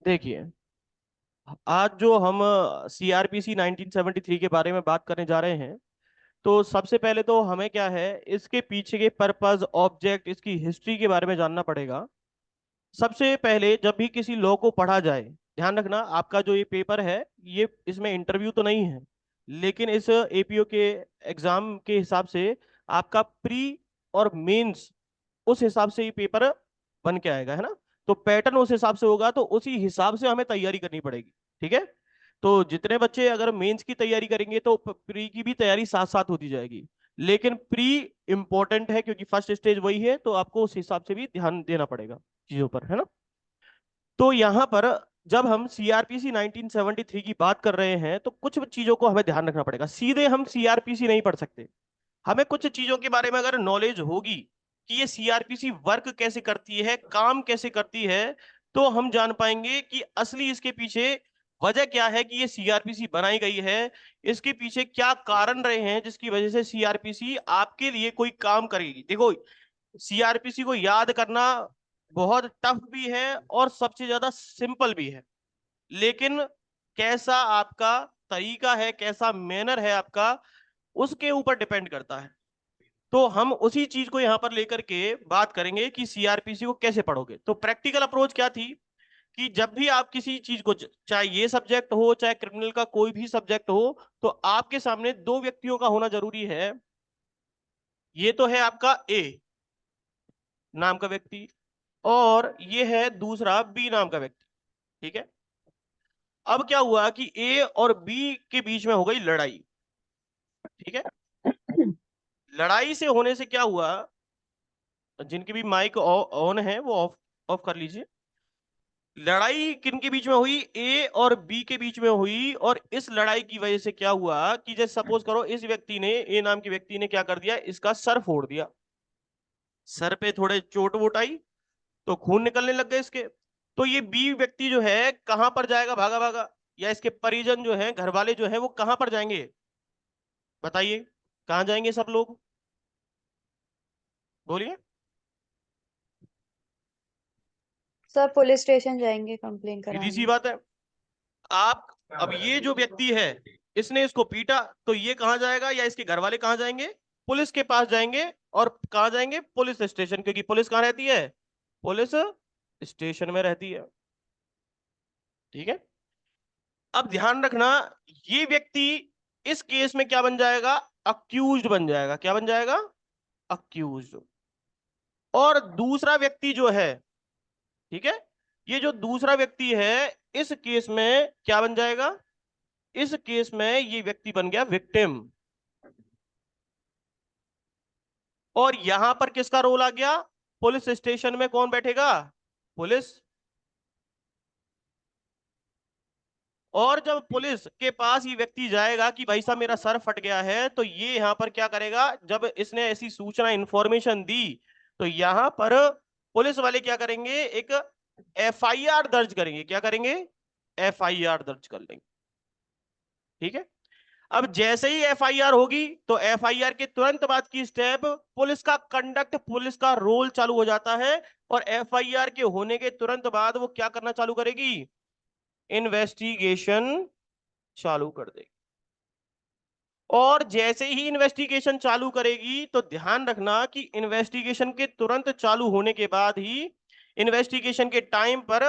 देखिए, आज जो हम सीआरपीसी 1973 के बारे में बात करने जा रहे हैं, तो सबसे पहले तो हमें क्या है, इसके पीछे के पर्पस, ऑब्जेक्ट, इसकी हिस्ट्री के बारे में जानना पड़ेगा। सबसे पहले जब भी किसी लॉ को पढ़ा जाए, ध्यान रखना आपका जो ये पेपर है, ये इसमें इंटरव्यू तो नहीं है, लेकिन इस एपीओ के एग्जाम के हिसाब से आपका प्री और मेंस, उस हिसाब से ये पेपर बन के आएगा, है ना। तो पैटर्न उस हिसाब से होगा, तो उसी हिसाब से हमें तैयारी करनी पड़ेगी। ठीक है। तो जितने बच्चे अगर मेंस की तैयारी करेंगे तो प्री की भी तैयारी साथ साथ होती जाएगी। लेकिन प्री इंपॉर्टेंट है क्योंकि फर्स्ट स्टेज वही है, तो आपको उस हिसाब से भी ध्यान देना पड़ेगा चीजों पर, है ना। तो यहाँ पर जब हम सीआरपीसी 1973 की बात कर रहे हैं, तो कुछ चीजों को हमें ध्यान रखना पड़ेगा। सीधे हम सीआरपीसी नहीं पढ़ सकते, हमें कुछ चीजों के बारे में अगर नॉलेज होगी कि ये सीआरपीसी वर्क कैसे करती है, काम कैसे करती है, तो हम जान पाएंगे कि असली इसके पीछे वजह क्या है कि ये सीआरपीसी बनाई गई है। इसके पीछे क्या कारण रहे हैं जिसकी वजह से सीआरपीसी आपके लिए कोई काम करेगी। देखो, सीआरपीसी को याद करना बहुत टफ भी है और सबसे ज्यादा सिंपल भी है, लेकिन कैसा आपका तरीका है, कैसा मैनर है आपका, उसके ऊपर डिपेंड करता है। तो हम उसी चीज को यहां पर लेकर के बात करेंगे कि सीआरपीसी को कैसे पढ़ोगे। तो प्रैक्टिकल अप्रोच क्या थी कि जब भी आप किसी चीज को, चाहे ये सब्जेक्ट हो चाहे क्रिमिनल का कोई भी सब्जेक्ट हो, तो आपके सामने दो व्यक्तियों का होना जरूरी है। ये तो है आपका ए नाम का व्यक्ति, और ये है दूसरा बी नाम का व्यक्ति। ठीक है। अब क्या हुआ कि ए और बी के बीच में हो गई लड़ाई। ठीक है। लड़ाई से होने से क्या हुआ, जिनकी भी माइक ऑन है वो ऑफ ऑफ कर लीजिए। लड़ाई किन के बीच में हुई, ए और बी के बीच में हुई। और इस लड़ाई की वजह से क्या हुआ कि जैसे सपोज करो इस व्यक्ति ने, ए नाम के व्यक्ति ने क्या कर दिया, इसका सर फोड़ दिया। सर पे थोड़े चोट वोट आई, तो खून निकलने लग गए इसके। तो ये बी व्यक्ति जो है कहां पर जाएगा, भागा भागा, या इसके परिजन जो है, घर वाले जो है, वो कहां पर जाएंगे, बताइए। कहां जाएंगे सब लोग, बोलिए। सर पुलिस स्टेशन जाएंगे कंप्लेन सीधी सी कराने। बात है। आप, अब ये जो व्यक्ति है, इसने इसको पीटा, तो ये कहां जाएगा या इसके घर वाले कहां जाएंगे, पुलिस के पास जाएंगे। और कहां जाएंगे, पुलिस स्टेशन, क्योंकि पुलिस कहां रहती है, पुलिस स्टेशन में रहती है। ठीक है। अब ध्यान रखना, ये व्यक्ति इस केस में क्या बन जाएगा, अक्यूज्ड बन जाएगा। क्या बन जाएगा, अक्यूज्ड। और दूसरा व्यक्ति जो है, ठीक है, ये जो दूसरा व्यक्ति है, इस केस में क्या बन जाएगा, इस केस में ये व्यक्ति बन गया विक्टिम। और यहां पर किसका रोल आ गया, पुलिस स्टेशन में कौन बैठेगा, पुलिस। और जब पुलिस के पास ये व्यक्ति जाएगा कि भाई साहब मेरा सर फट गया है, तो ये यहां पर क्या करेगा, जब इसने ऐसी सूचना, इंफॉर्मेशन दी, तो यहां पर पुलिस वाले क्या करेंगे, एक एफआईआर दर्ज करेंगे। क्या करेंगे, एफआईआर दर्ज कर लेंगे। ठीक है। अब जैसे ही एफआईआर होगी, तो एफआईआर के तुरंत बाद की स्टेप, पुलिस का कंडक्ट, पुलिस का रोल चालू हो जाता है। और एफआईआर के होने के तुरंत बाद वो क्या करना चालू करेगी, इन्वेस्टिगेशन चालू कर देगी। और जैसे ही इन्वेस्टिगेशन चालू करेगी, तो ध्यान रखना कि इन्वेस्टिगेशन के तुरंत चालू होने के बाद ही, इन्वेस्टिगेशन के टाइम पर,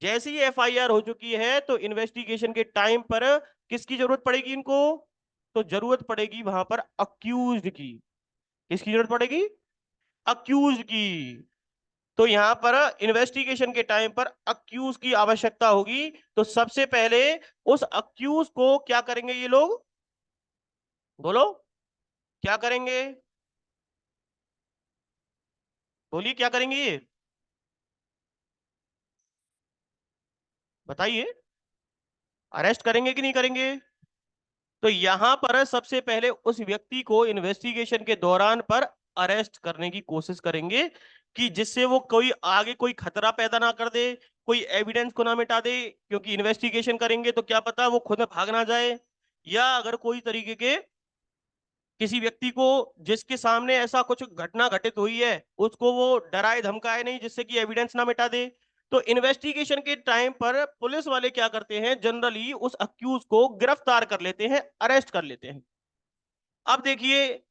जैसे ही एफआईआर हो चुकी है, तो इन्वेस्टिगेशन के टाइम पर किसकी जरूरत पड़ेगी इनको, तो जरूरत पड़ेगी वहां पर अक्यूज्ड की। किसकी जरूरत पड़ेगी, अक्यूज्ड की। तो यहां पर इन्वेस्टिगेशन के टाइम पर अक्यूज की आवश्यकता होगी। तो सबसे पहले उस अक्यूज को क्या करेंगे ये लोग, बोलो, क्या करेंगे, बोलिए क्या करेंगे ये, बताइए। अरेस्ट करेंगे कि नहीं करेंगे। तो यहां पर सबसे पहले उस व्यक्ति को इन्वेस्टिगेशन के दौरान पर अरेस्ट करने की कोशिश करेंगे, कि जिससे वो कोई आगे कोई खतरा पैदा ना कर दे, कोई एविडेंस को ना मिटा दे। क्योंकि इन्वेस्टिगेशन करेंगे तो क्या पता वो खुद में भाग ना जाए, या अगर कोई तरीके के किसी व्यक्ति को, जिसके सामने ऐसा कुछ घटना घटित हुई है, उसको वो डराए धमकाए नहीं जिससे कि एविडेंस ना मिटा दे। तो इन्वेस्टिगेशन के टाइम पर पुलिस वाले क्या करते हैं, जनरली उस अक्यूज को गिरफ्तार कर लेते हैं, अरेस्ट कर लेते हैं। अब देखिए,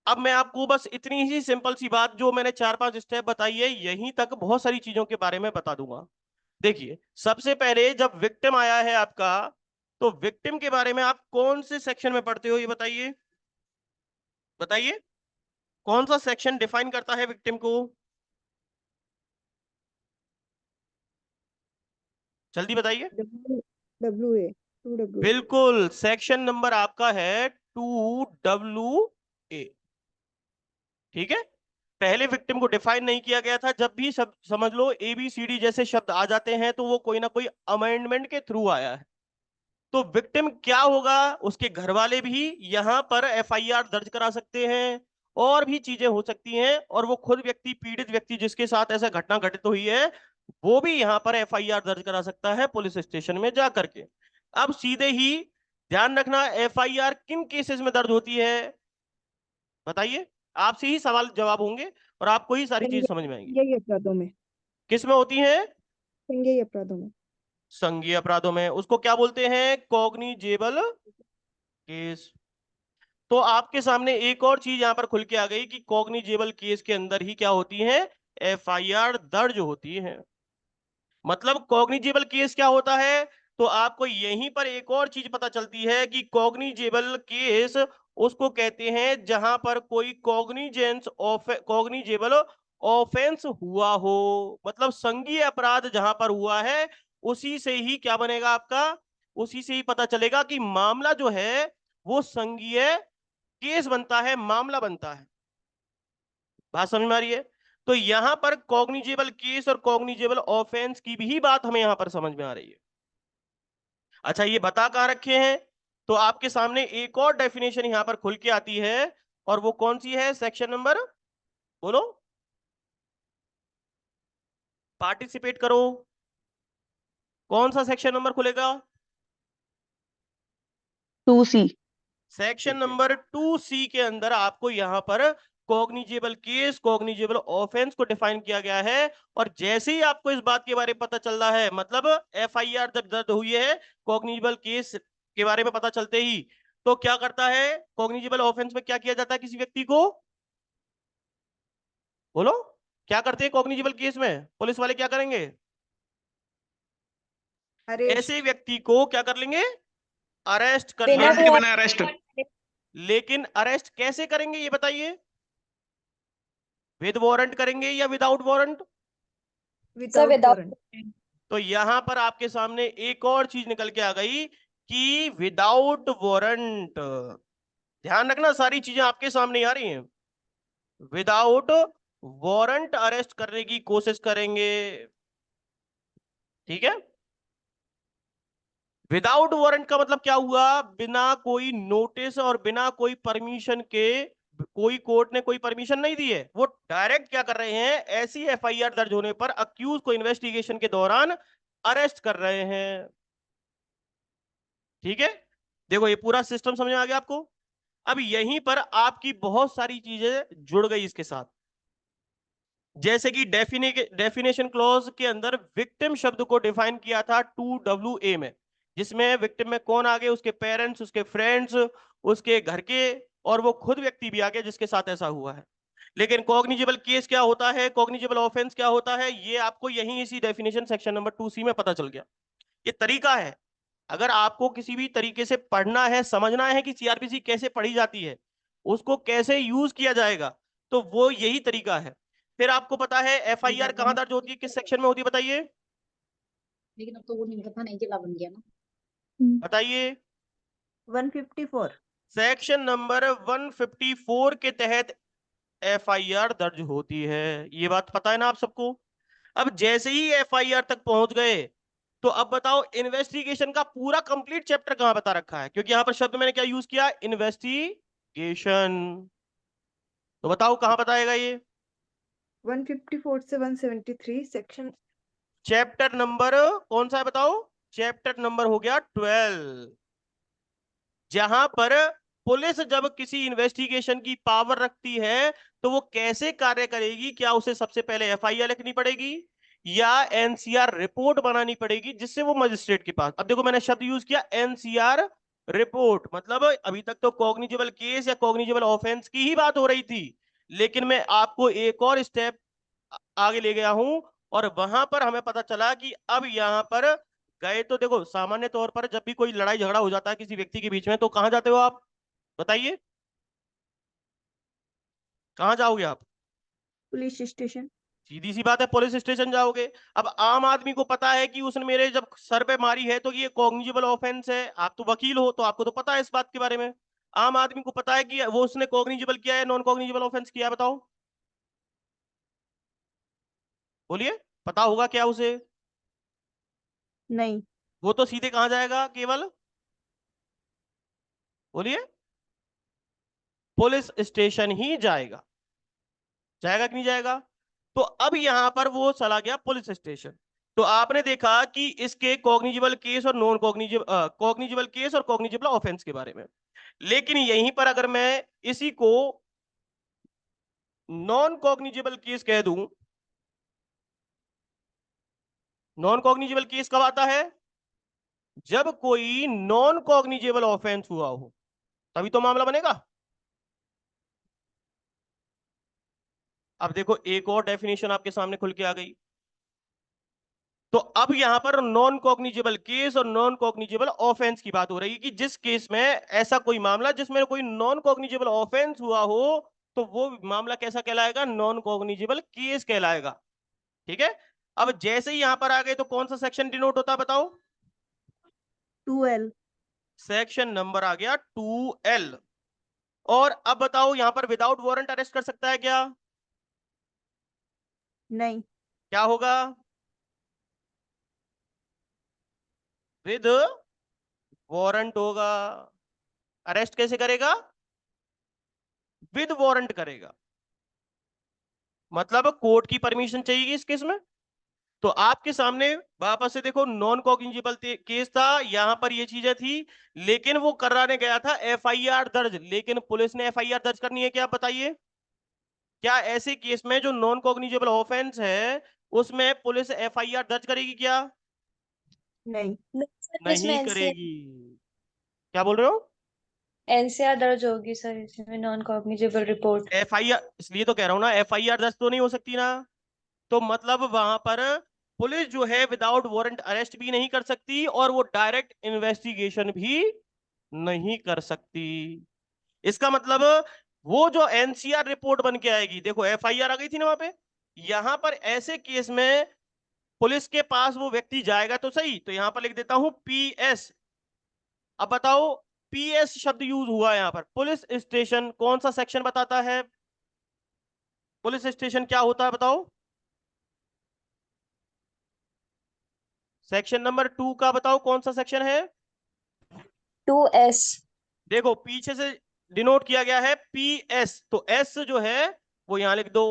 अब मैं आपको बस इतनी ही सिंपल सी बात, जो मैंने 4-5 स्टेप बताई है, यहीं तक बहुत सारी चीजों के बारे में बता दूंगा। देखिए, सबसे पहले जब विक्टिम आया है आपका, तो विक्टिम के बारे में आप कौन से सेक्शन में पढ़ते हो, ये बताइए। बताइए, कौन सा सेक्शन डिफाइन करता है विक्टिम को? जल्दी बताइए। W W A 2 W A. बिल्कुल, सेक्शन नंबर आपका है 2WA। ठीक है। पहले विक्टिम को डिफाइन नहीं किया गया था। जब भी सब समझ लो ABCD जैसे शब्द आ जाते हैं, तो वो कोई ना कोई अमेंडमेंट के थ्रू आया है। तो विक्टिम क्या होगा, उसके घर वाले भी यहां पर FIR दर्ज करा सकते हैं, और भी चीजें हो सकती हैं, और वो खुद व्यक्ति, पीड़ित व्यक्ति जिसके साथ ऐसा घटना घटित हुई है, वो भी यहां पर FIR दर्ज करा सकता है पुलिस स्टेशन में जा करके। अब सीधे ही ध्यान रखना, FIR किन केसेस में दर्ज होती है, बताइए। आपसे ही सवाल जवाब होंगे, और आपको ही सारी चीज समझ में आएंगी। यही अपराधों में। किस में होती है? यही अपराधों में। संघीय अपराधों में। उसको क्या बोलते हैं? Cognizable case. तो आपके सामने एक और चीज यहां पर खुल के आ गई कि कॉग्निजेबल केस के अंदर ही क्या होती है, FIR दर्ज होती है। मतलब कॉग्निजेबल केस क्या होता है, तो आपको यहीं पर एक और चीज पता चलती है कि कॉग्निजेबल केस उसको कहते हैं जहां पर कोई कॉग्निजेबल ऑफेंस हुआ हो। मतलब संघीय अपराध जहां पर हुआ है, उसी से ही क्या बनेगा आपका, उसी से ही पता चलेगा कि मामला जो है वो संघीय केस बनता है, मामला बनता है। बात समझ में आ रही है? तो यहां पर कॉग्निजेबल केस और कॉग्निजेबल ऑफेंस की भी बात हमें यहां पर समझ में आ रही है। अच्छा, ये बता कहां रखे हैं, तो आपके सामने एक और डेफिनेशन यहां पर खुल के आती है, और वो कौन सी है? सेक्शन नंबर, बोलो, पार्टिसिपेट करो। कौन सा सेक्शन नंबर खुलेगा? 2C। सेक्शन नंबर 2C के अंदर आपको यहां पर कॉग्निजेबल केस, कॉग्निजेबल ऑफेंस को डिफाइन किया गया है। और जैसे ही आपको इस बात के बारे में पता चल रहा है, मतलब FIR जब दर्ज हुई है कॉग्निजेबल केस के बारे में पता चलते ही, तो क्या करता है, कॉग्निजेबल ऑफेंस में क्या किया जाता है किसी व्यक्ति को, बोलो, क्या करते हैं कॉग्निजेबल केस में पुलिस वाले, क्या करेंगे? ऐसे अरेस्ट। व्यक्ति को क्या कर लेंगे, अरेस्ट कर बिना लेंगे। वारंट के बिना वारंट अरेस्ट। लेकिन अरेस्ट कैसे करेंगे, ये बताइए। विद वारंट करेंगे या without warrant? Sir without without. Warrant. तो यहां पर आपके सामने एक और चीज निकल के आ गई कि विदाउट वारंट। ध्यान रखना, सारी चीजें आपके सामने आ रही हैं। विदाउट वारंट अरेस्ट करने की कोशिश करेंगे। ठीक है। विदाउट वारंट का मतलब क्या हुआ, बिना कोई नोटिस और बिना कोई परमिशन के, कोई कोर्ट ने कोई परमिशन नहीं दी है, वो डायरेक्ट क्या कर रहे हैं, ऐसी FIR दर्ज होने पर अक्यूज को इन्वेस्टिगेशन के दौरान अरेस्ट कर रहे हैं। ठीक है। देखो, ये पूरा सिस्टम समझ में आ गया आपको। अब यहीं पर आपकी बहुत सारी चीजें जुड़ गई इसके साथ, जैसे कि डेफिनेशन क्लॉज के अंदर विक्टिम शब्द को डिफाइन किया था 2WA में, जिसमें विक्टिम में कौन आ गए, उसके पेरेंट्स, उसके फ्रेंड्स, उसके घर के, और वो खुद व्यक्ति भी आ गया जिसके साथ ऐसा हुआ है। लेकिन कॉग्निजेबल केस क्या होता है, कॉग्निजेबल ऑफेंस क्या होता है, ये आपको यहीं इसी डेफिनेशन सेक्शन नंबर 2C में पता चल गया। ये तरीका है, अगर आपको किसी भी तरीके से पढ़ना है, समझना है कि CRPC कैसे पढ़ी जाती है, उसको कैसे यूज किया जाएगा, तो वो यही तरीका है। फिर आपको पता है FIR कहां दर्ज होती है, किस सेक्शन में होती है, बताइए। लेकिन अब तो वो नहीं था, नहीं जिला बन गया ना। बताइए। 154। सेक्शन नंबर 154 के तहत FIR दर्ज होती है। ये बात पता है ना आप सबको? अब जैसे ही FIR तक पहुंच गए, तो अब बताओ इन्वेस्टिगेशन का पूरा कंप्लीट चैप्टर कहां बता रखा है, क्योंकि यहां पर शब्द मैंने क्या यूज किया, इन्वेस्टिगेशन। तो बताओ कहां बताएगा ये? 154 से 173 सेक्शन। चैप्टर नंबर कौन सा है बताओ? चैप्टर नंबर हो गया 12, जहां पर पुलिस जब किसी इन्वेस्टिगेशन की पावर रखती है, तो वो कैसे कार्य करेगी, क्या उसे सबसे पहले FIR लिखनी पड़ेगी, या एनसीआर रिपोर्ट बनानी पड़ेगी, जिससे वो मजिस्ट्रेट के पास। अब देखो मैंने शब्द यूज किया एनसीआर रिपोर्ट, मतलब अभी तक तो कॉग्निजेबल केस या कॉग्निजेबल ऑफेंस की ही बात हो रही थी, लेकिन मैं आपको एक और स्टेप आगे ले गया हूं, और वहां पर हमें पता चला कि अब यहां पर गए तो देखो, सामान्य तौर पर जब भी कोई लड़ाई झगड़ा हो जाता है किसी व्यक्ति के बीच में, तो कहां जाते हो आप, बताइए कहां जाओगे आप? Police station. सीधी सी बात है, पुलिस स्टेशन जाओगे। अब आम आदमी को पता है कि उसने मेरे जब सर पे मारी है तो ये कॉग्निजेबल ऑफेंस है, आप तो वकील हो तो आपको तो पता है इस बात के बारे में। आम आदमी को पता है कि वो उसने कॉग्निजेबल किया है, नॉन कॉग्निजेबल ऑफेंस किया है, बताओ बोलिए, पता होगा क्या उसे? नहीं। वो तो सीधे कहां जाएगा, केवल बोलिए, पुलिस स्टेशन ही जाएगा। जाएगा कि नहीं जाएगा? तो अब यहां पर वो चला गया पुलिस स्टेशन। तो आपने देखा कि इसके कॉग्निजेबल केस और नॉन कॉग्निजेबल कॉग्निजेबल केस और कॉग्निजेबल ऑफेंस के बारे में। लेकिन यहीं पर अगर मैं इसी को नॉन कॉग्निजेबल केस कह दूं, नॉन कॉग्निजेबल केस कब आता है? जब कोई नॉन कॉग्निजेबल ऑफेंस हुआ हो, तभी तो मामला बनेगा। अब देखो एक और डेफिनेशन आपके सामने खुल के आ गई। तो अब यहां पर नॉन कॉग्निजेबल केस और नॉन कॉग्निजेबल ऑफेंस की बात हो रही है कि जिस केस में ऐसा कोई मामला जिसमें कोई नॉन कॉग्निजेबल ऑफेंस हुआ हो, तो वो मामला कैसा कहलाएगा? नॉन कॉग्निजेबल केस कहलाएगा। ठीक है। अब जैसे ही यहां पर आ गए तो कौन सा सेक्शन डिनोट होता है, बताओ? 2L। सेक्शन नंबर आ गया 2L। और अब बताओ यहां पर विदाउट वारंट अरेस्ट कर सकता है क्या? नहीं। क्या होगा? विद वारंट होगा। अरेस्ट कैसे करेगा? विद वारंट करेगा, मतलब कोर्ट की परमिशन चाहिए इस केस में। तो आपके सामने वापस से देखो, नॉन कॉग्निजेबल केस था, यहां पर ये चीजें थी, लेकिन वो कराने गया था एफआईआर दर्ज, लेकिन पुलिस ने एफआईआर दर्ज करनी है क्या, बताइए? क्या ऐसे केस में जो नॉन कॉग्निजेबल ऑफेंस है उसमें पुलिस एफआईआर दर्ज करेगी क्या? नहीं। नहीं सर, इसमें नहीं करेगी। क्या बोल रहे हो? एनसीआर दर्ज होगी सर, इसमें नॉन कॉग्निजेबल रिपोर्ट। एफआईआर, इसलिए तो कह रहा हूं ना, एफआईआर दर्ज तो नहीं हो सकती ना। तो मतलब वहां पर पुलिस जो है विदाउट वारंट अरेस्ट भी नहीं कर सकती, और वो डायरेक्ट इन्वेस्टिगेशन भी नहीं कर सकती। इसका मतलब वो जो एनसीआर रिपोर्ट बन के आएगी, देखो एफआईआर आ गई थी ना वहां पे, यहां पर ऐसे केस में पुलिस के पास वो व्यक्ति जाएगा तो सही, तो यहां पर लिख देता हूं पीएस। अब बताओ, पीएस शब्द यूज हुआ है यहां पर, पुलिस स्टेशन कौन सा सेक्शन बताता है? पुलिस स्टेशन क्या होता है बताओ? सेक्शन नंबर 2 का बताओ कौन सा सेक्शन है? 2S। देखो पीछे से डिनोट किया गया है पीएस, तो एस जो है वो यहां लिख दो।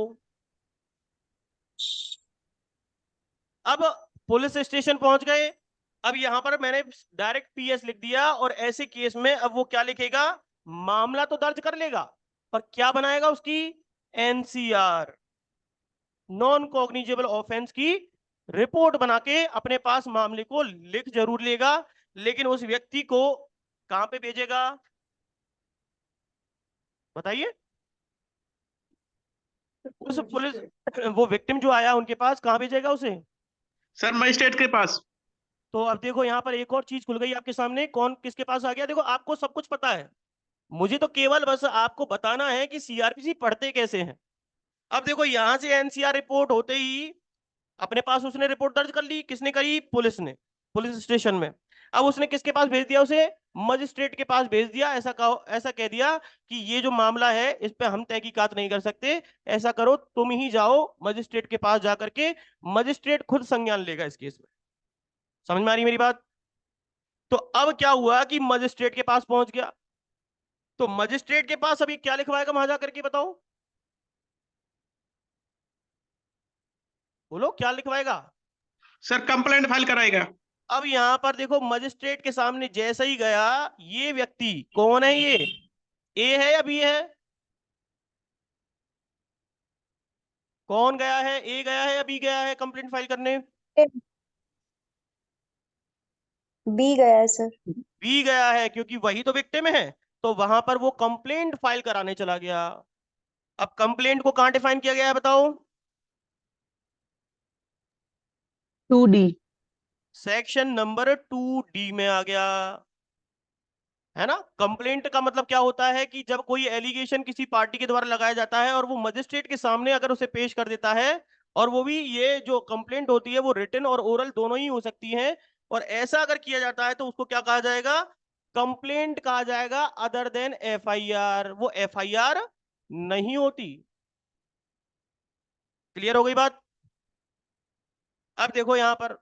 अब पुलिस स्टेशन पहुंच गए, अब यहां पर मैंने डायरेक्ट पीएस लिख दिया, और ऐसे केस में अब वो क्या लिखेगा? मामला तो दर्ज कर लेगा, पर क्या बनाएगा उसकी? एनसीआर, नॉन कॉग्निजेबल ऑफेंस की रिपोर्ट बना के अपने पास मामले को लिख जरूर लेगा, लेकिन उस व्यक्ति को कहां पे भेजेगा, बताइए? उस पुलिस वो विक्टिम जो आया उनके पास कहां भेजेगा उसे? सर मजिस्ट्रेट के पास। तो अब देखो यहां पर एक और चीज खुल गई आपके सामने, कौन किसके पास आ गया। देखो आपको सब कुछ पता है, मुझे तो केवल बस आपको बताना है कि सीआरपीसी पढ़ते कैसे हैं। अब देखो यहां से एनसीआर रिपोर्ट होते ही अपने पास उसने रिपोर्ट दर्ज कर ली, किसने करी? पुलिस ने, पुलिस स्टेशन में। अब उसने किसके पास भेज दिया उसे? मजिस्ट्रेट के पास भेज दिया। ऐसा कहो, ऐसा कह दिया कि ये जो मामला है इस पे हम तहकीकात नहीं कर सकते, ऐसा करो तुम ही जाओ मजिस्ट्रेट के पास जाकर के, मजिस्ट्रेट खुद संज्ञान लेगा इस केस में। समझ में आ रही मेरी बात? तो अब क्या हुआ कि मजिस्ट्रेट के पास पहुंच गया, तो मजिस्ट्रेट के पास अभी क्या लिखवाएगा वहां जाकर के, बताओ? बोलो क्या लिखवाएगा? सर कंप्लेंट फाइल कराएगा। अब यहां पर देखो मजिस्ट्रेट के सामने जैसे ही गया, ये व्यक्ति कौन है? ये ए है या बी है? कौन गया है, ए गया है या बी गया है कंप्लेंट फाइल करने? बी गया है सर। बी गया है, क्योंकि वही तो विक्टिम है, तो वहां पर वो कंप्लेंट फाइल कराने चला गया। अब कंप्लेंट को कहां डिफाइन किया गया है बताओ? 2D। सेक्शन नंबर 2D में आ गया, है ना। कंप्लेंट का मतलब क्या होता है कि जब कोई एलिगेशन किसी पार्टी के द्वारा लगाया जाता है और वो मजिस्ट्रेट के सामने अगर उसे पेश कर देता है, और वो भी ये जो कंप्लेंट होती है वो रिटन और ओरल दोनों ही हो सकती है, और ऐसा अगर किया जाता है तो उसको क्या कहा जाएगा? कंप्लेंट कहा जाएगा, अदर देन एफआईआर। वो एफआईआर नहीं होती। क्लियर हो गई बात? अब देखो यहां पर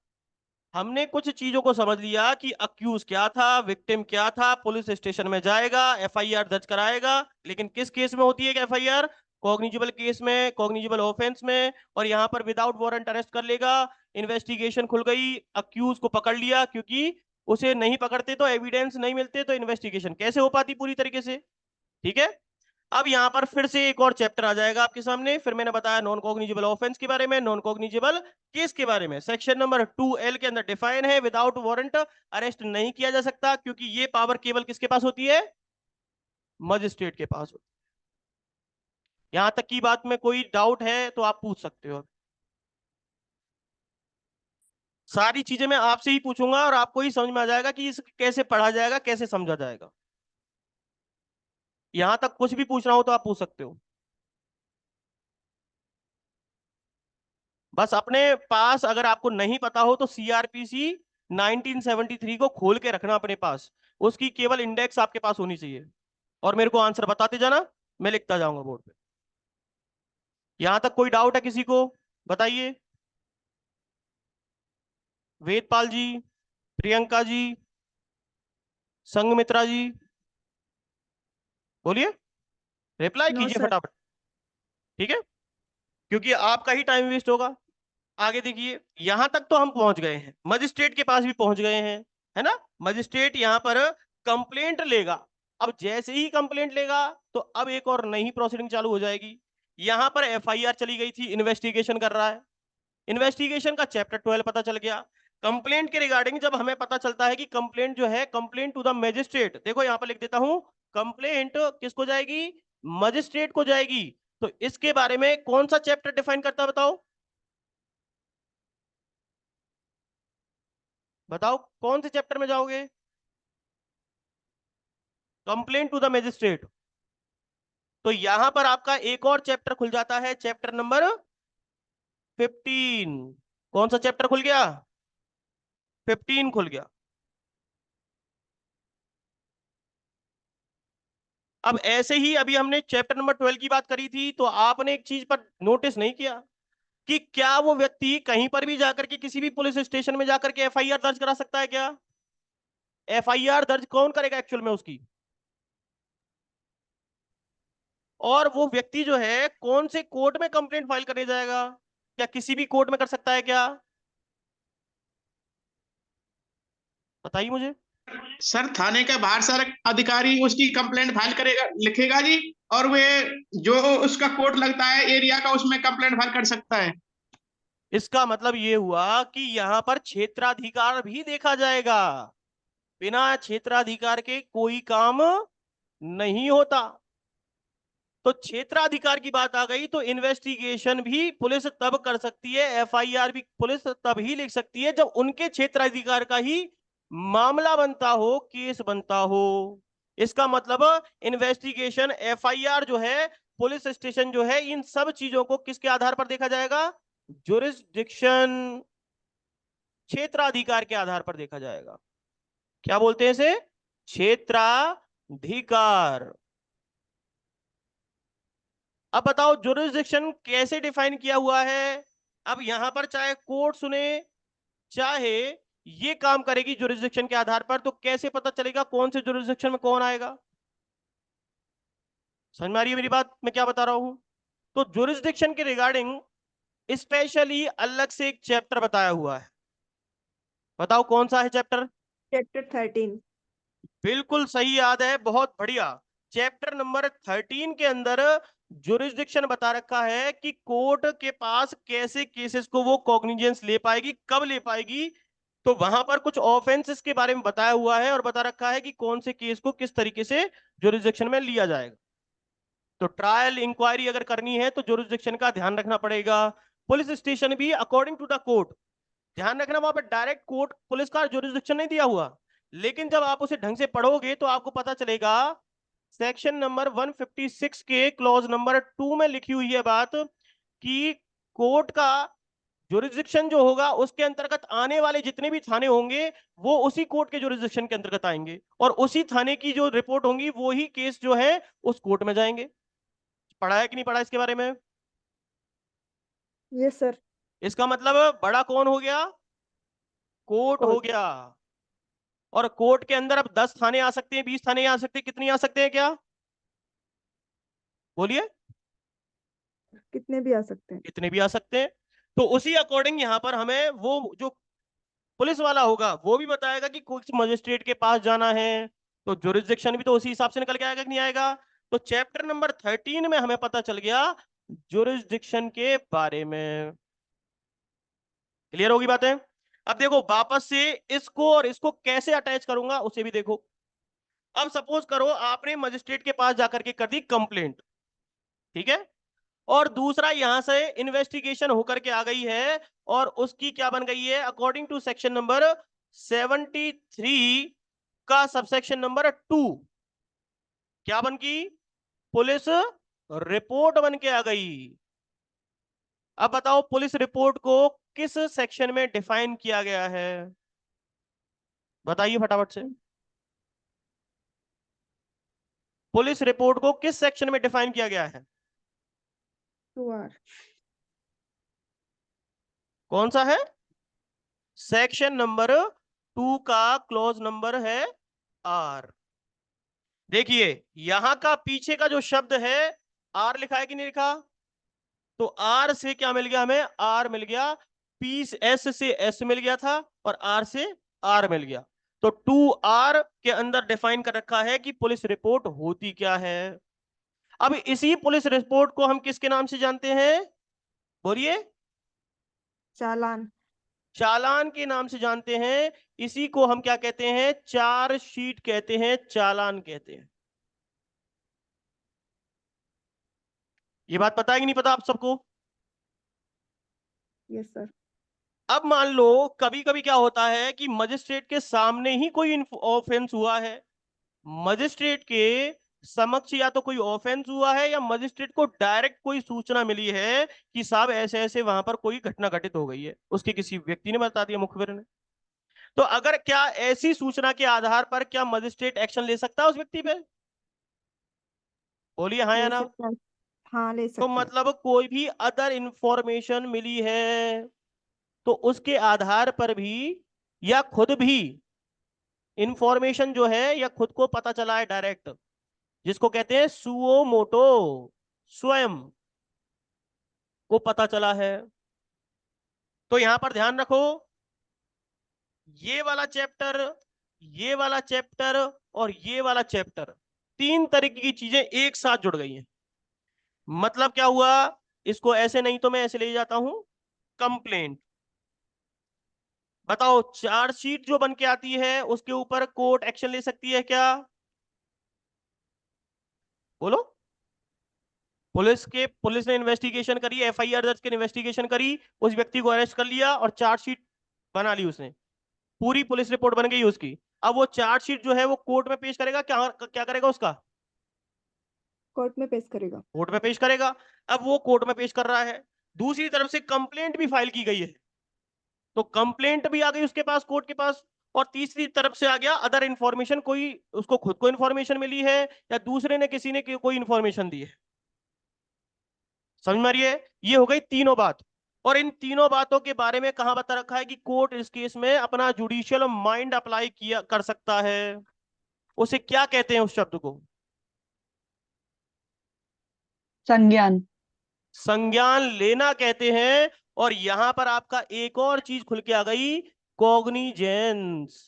हमने कुछ चीजों को समझ लिया कि अक्यूज क्या था, विक्टिम क्या था, पुलिस स्टेशन में जाएगा, एफआईआर दर्ज कराएगा। लेकिन किस केस में होती है एफआईआर? कॉग्निजिबल केस में, कॉग्निजिबल ऑफेंस में, और यहां पर विदाउट वारंट अरेस्ट कर लेगा। इन्वेस्टिगेशन खुल गई, अक्यूज को पकड़ लिया, क्योंकि उसे नहीं पकड़ते तो एविडेंस नहीं मिलते, तो इन्वेस्टिगेशन कैसे हो पाती पूरी तरीके से? ठीक है। अब यहां पर फिर से एक और चैप्टर आ जाएगा आपके सामने। फिर मैंने बताया नॉन कॉग्निजिबल ऑफेंस के बारे में, नॉन कॉग्निजिबल केस के बारे में। सेक्शन नंबर 2L के अंदर डिफाइन है, विदाउट वारंट अरेस्ट नहीं किया जा सकता, क्योंकि ये पावर केवल किसके पास होती है? मजिस्ट्रेट के पास होती है। यहां तक की बात में कोई डाउट है तो आप पूछ सकते हो। सारी चीजें मैं आपसे ही पूछूंगा और आपको ही समझ में आ जाएगा कि इस कैसे पढ़ा जाएगा, कैसे समझा जाएगा। यहां तक कुछ भी पूछना हो तो आप पूछ सकते हो। बस अपने पास अगर आपको नहीं पता हो तो सीआरपीसी 1973 को खोल के रखना अपने पास। उसकी केवल इंडेक्स आपके पास होनी चाहिए, और मेरे को आंसर बताते जाना, मैं लिखता जाऊंगा बोर्ड पे। यहां तक कोई डाउट है किसी को? बताइए। वेदपाल जी, प्रियंका जी, संगमित्रा जी, बोलिए, रिप्लाई नो कीजिए सर। फटाफट। ठीक है, क्योंकि आपका ही टाइम वेस्ट होगा। आगे देखिए, यहां तक तो हम पहुंच गए हैं, मजिस्ट्रेट के पास भी पहुंच गए हैं, है ना। मजिस्ट्रेट यहां पर कंप्लेंट लेगा। अब जैसे ही कंप्लेंट लेगा तो अब एक और नई प्रोसीडिंग चालू हो जाएगी। यहां पर एफआईआर चली गई थी, इन्वेस्टिगेशन कर रहा है। इन्वेस्टिगेशन का चैप्टर 12 पता चल गया। कंप्लेंट के रिगार्डिंग जब हमें पता चलता है कि कंप्लेंट जो है, कंप्लेंट टू द मजिस्ट्रेट, देखो यहां पर लिख देता हूं, कंप्लेंट किसको जाएगी? मजिस्ट्रेट को जाएगी। तो इसके बारे में कौन सा चैप्टर डिफाइन करता है बताओ? बताओ कौन से चैप्टर में जाओगे? Complaint to the magistrate. तो यहां पर आपका एक और चैप्टर खुल जाता है, चैप्टर नंबर 15। कौन सा चैप्टर खुल गया? 15 खुल गया। अब ऐसे ही अभी हमने चैप्टर नंबर 12 की बात करी थी, तो आपने एक चीज पर नोटिस नहीं किया कि क्या वो व्यक्ति कहीं पर भी जाकर के किसी भी पुलिस स्टेशन में जाकर के एफआईआर दर्ज करा सकता है क्या? एफआईआर दर्ज कौन करेगा एक्चुअल में उसकी? और वो व्यक्ति जो है कौन से कोर्ट में कंप्लेंट फाइल करने जाएगा? क्या किसी भी कोर्ट में कर सकता है क्या? बताइए मुझे। सर थाने का बाहर सर अधिकारी उसकी कंप्लेंट फाइल करेगा, लिखेगा जी, और वे जो उसका कोर्ट लगता है एरिया का उसमें कंप्लेंट फाइल कर सकता है। इसका मतलब ये हुआ कि यहां पर क्षेत्राधिकार भी देखा जाएगा। बिना क्षेत्राधिकार के कोई काम नहीं होता। तो क्षेत्राधिकार की बात आ गई तो इन्वेस्टिगेशन भी पुलिस तब कर सकती है, एफआईआर भी पुलिस तब ही लिख सकती है जब उनके क्षेत्राधिकार का ही मामला बनता हो, केस बनता हो। इसका मतलब इन्वेस्टिगेशन, एफआईआर जो है, पुलिस स्टेशन जो है, इन सब चीजों को किसके आधार पर देखा जाएगा? जुरिस्डिक्शन, क्षेत्राधिकार के आधार पर देखा जाएगा। क्या बोलते हैं इसे? क्षेत्राधिकार। अब बताओ जुरिस्डिक्शन कैसे डिफाइन किया हुआ है? अब यहां पर चाहे कोर्ट सुने, चाहे ये काम करेगी जुरिस्डिक्शन के आधार पर, तो कैसे पता चलेगा कौन से जुरिस्डिक्शन में कौन आएगा? समझ में आ रही है मेरी बात, मैं क्या बता रहा हूं? तो जुरिस्डिक्शन के रिगार्डिंग स्पेशली अलग से एक चैप्टर बताया हुआ है। बताओ कौन सा है चैप्टर? चैप्टर 13। बिल्कुल सही याद है, बहुत बढ़िया। चैप्टर नंबर 13 के अंदर जुरिस्डिक्शन बता रखा है कि कोर्ट के पास कैसे केसेस को वो कॉग्निजेंस ले पाएगी, कब ले पाएगी। तो वहां पर कुछ ऑफेंसेस के बारे में बताया हुआ है और बता रखा है कि कौन से केस को किस तरीके से जुरिस्डिक्शन में लिया जाएगा। तो ट्रायल इंक्वायरी अगर करनी है तो जुरिस्डिक्शन का ध्यान रखना पड़ेगा। पुलिस स्टेशन भी अकॉर्डिंग टू द कोर्ट, ध्यान रखना वहां पर डायरेक्ट कोर्ट पुलिस का जुरिस्डिक्शन नहीं दिया हुआ, लेकिन जब आप उसे ढंग से पढ़ोगे तो आपको पता चलेगा सेक्शन नंबर 156 के क्लॉज नंबर 2 में लिखी हुई है बात कि कोर्ट का जुरिस्डिक्शन जो होगा उसके अंतर्गत आने वाले जितने भी थाने होंगे वो उसी कोर्ट के जुरिस्डिक्शन के अंतर्गत आएंगे और उसी थाने की जो रिपोर्ट होंगी वो ही केस जो है उस कोर्ट में जाएंगे। पढ़ा है कि नहीं पढ़ा इसके बारे में? Yes sir. इसका मतलब बड़ा कौन हो गया? कोर्ट हो कोर्ट। गया। और कोर्ट के अंदर अब 10 थाने आ सकते हैं, 20 थाने आ सकते हैं, कितनी आ सकते हैं क्या? बोलिए। कितने भी आ सकते हैं। कितने भी आ सकते हैं। तो उसी अकॉर्डिंग यहाँ पर हमें वो जो पुलिस वाला होगा वो भी बताएगा कि कुछ मजिस्ट्रेट के पास जाना है, तो जुरिस्डिक्शन भी तो उसी हिसाब से निकल के आएगा कि नहीं आएगा। तो चैप्टर नंबर 13 में हमें पता चल गया जुरिस्डिक्शन के बारे में। क्लियर होगी बातें? अब देखो वापस से इसको और इसको कैसे अटैच करूंगा उसे भी देखो। अब सपोज करो आपने मजिस्ट्रेट के पास जाकर के कर दी कंप्लेंट, ठीक है, और दूसरा यहां से इन्वेस्टिगेशन होकर के आ गई है और उसकी क्या बन गई है अकॉर्डिंग टू सेक्शन नंबर 73 का सबसेक्शन नंबर 2 क्या बन गई? पुलिस रिपोर्ट बन के आ गई। अब बताओ पुलिस रिपोर्ट को किस सेक्शन में डिफाइन किया गया है? बताइए फटाफट से। पुलिस रिपोर्ट को किस सेक्शन में डिफाइन किया गया है? 2R। कौन सा है? सेक्शन नंबर 2 का क्लॉज नंबर है आर। देखिए यहां का पीछे का जो शब्द है आर लिखा है कि नहीं लिखा? तो आर से क्या मिल गया हमें? आर मिल गया। पीस एस से एस मिल गया था और आर से आर मिल गया। तो 2R के अंदर डिफाइन कर रखा है कि पुलिस रिपोर्ट होती क्या है। अब इसी पुलिस रिपोर्ट को हम किसके नाम से जानते हैं? बोलिए। चालान। चालान के नाम से जानते हैं। इसी को हम क्या कहते हैं? चार्जशीट कहते हैं, चालान कहते हैं। ये बात पता है कि नहीं पता आप सबको? Yes sir. अब मान लो कभी कभी क्या होता है कि मजिस्ट्रेट के सामने ही कोई ऑफेंस हुआ है, मजिस्ट्रेट के समक्ष या तो कोई ऑफेंस हुआ है या मजिस्ट्रेट को डायरेक्ट कोई सूचना मिली है कि साहब ऐसे ऐसे वहां पर कोई घटना घटित हो गई है, उसके किसी व्यक्ति ने बता दिया, मुखबिर ने। तो अगर क्या ऐसी सूचना के आधार पर क्या मजिस्ट्रेट एक्शन ले सकता है उस व्यक्ति पे? बोलिए हाँ या ले ना। सकता है। हाँ ले तो सकता है। मतलब कोई भी अदर इंफॉर्मेशन मिली है तो उसके आधार पर भी या खुद भी इंफॉर्मेशन जो है या खुद को पता चला है डायरेक्ट, जिसको कहते हैं सुओ मोटो, स्वयं को पता चला है। तो यहां पर ध्यान रखो ये वाला चैप्टर, ये वाला चैप्टर और ये वाला चैप्टर, 3 तरीके की चीजें एक साथ जुड़ गई हैं। मतलब क्या हुआ? इसको ऐसे नहीं तो मैं ऐसे ले जाता हूं कंप्लेंट। बताओ चार्जशीट जो बन के आती है उसके ऊपर कोर्ट एक्शन ले सकती है क्या? बोलो। पुलिस ने इन्वेस्टिगेशन करी, एफआईआर दर्ज कर इन्वेस्टिगेशन करी, उस व्यक्ति को अरेस्ट कर लिया और चार्जशीट बना ली उसने, पूरी पुलिस रिपोर्ट बन गई उसकी। अब वो चार्जशीट जो है वो कोर्ट में पेश करेगा, क्या क्या करेगा उसका? कोर्ट में पेश करेगा। कोर्ट में पेश करेगा। अब वो कोर्ट में पेश कर रहा है, दूसरी तरफ से कंप्लेंट भी फाइल की गई है, तो कंप्लेंट भी आ गई उसके पास, कोर्ट के पास। और तीसरी तरफ से आ गया अदर इंफॉर्मेशन, कोई उसको खुद को इंफॉर्मेशन मिली है या दूसरे ने किसी ने कोई इंफॉर्मेशन दी है। समझ में आ रही है? ये हो गई तीनों बात। और इन तीनों बातों के बारे में कहां बता रखा है कि कोर्ट इस केस में अपना जुडिशियल माइंड अप्लाई किया कर सकता है। उसे क्या कहते हैं उस शब्द को? संज्ञान। संज्ञान लेना कहते हैं। और यहां पर आपका एक और चीज खुल के आ गई, कॉग्निजेंस,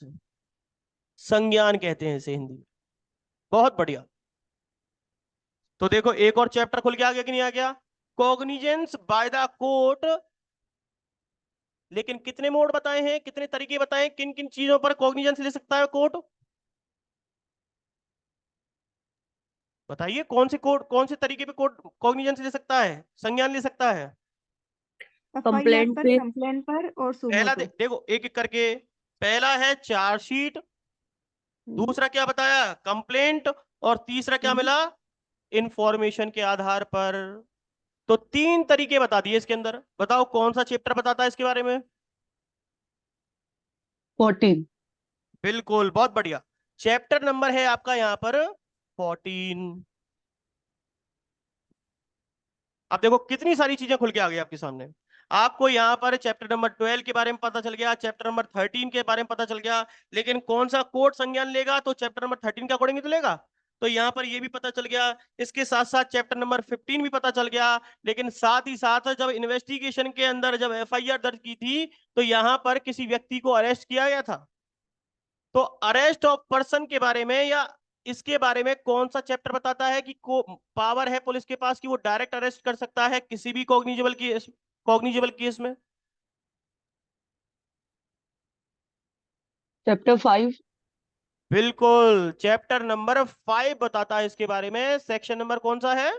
संज्ञान कहते हैं इसे हिंदी में। बहुत बढ़िया। तो देखो एक और चैप्टर खुल के आ गया कि नहीं आ गया, कॉग्निजेंस बाय द कोर्ट। लेकिन कितने मोड बताए हैं, कितने तरीके बताए, किन किन चीजों पर कॉग्निजेंस ले सकता है कोर्ट, बताइए कौन से कोर्ट, कौन से तरीके पे कोर्ट कॉग्निजेंस ले सकता है, संज्ञान ले सकता है। एफआईआर कंप्लेंट पर, पे। कंप्लेंट पर और पहला सुमोटो। देखो एक एक करके। पहला है चार्जशीट, दूसरा क्या बताया कंप्लेंट, और तीसरा क्या मिला इंफॉर्मेशन के आधार पर। तो तीन तरीके बता दिए इसके अंदर, बताओ कौन सा चैप्टर बताता है इसके बारे में। 14। बिल्कुल, बहुत बढ़िया। चैप्टर नंबर है आपका यहाँ पर 14। अब देखो कितनी सारी चीजें खुल के आ गई आपके सामने। आपको यहाँ पर चैप्टर नंबर 12 के बारे में पता चल गया, चैप्टर नंबर 13 के बारे में पता चल गया, लेकिन कौन सा कोर्ट संज्ञान लेगा, तो चैप्टर नंबर 13 के अकॉर्डिंग तो लेगा। तो यहाँ पर ये भी पता चल गया, इसके साथ साथ चैप्टर नंबर 15 भी पता चल गया। लेकिन साथ ही साथ जब इन्वेस्टिगेशन के अंदर जब एफआईआर दर्ज की थी, तो यहाँ पर किसी व्यक्ति को अरेस्ट किया गया था। तो अरेस्ट ऑफ पर्सन के बारे में या इसके बारे में कौन सा चैप्टर बताता है कि को पावर है पुलिस के पास कि वो डायरेक्ट अरेस्ट कर सकता है किसी भी कॉग्निजेबल केस में। चैप्टर 5। बिल्कुल, चैप्टर नंबर 5 बताता है इसके बारे में। सेक्शन नंबर कौन सा है,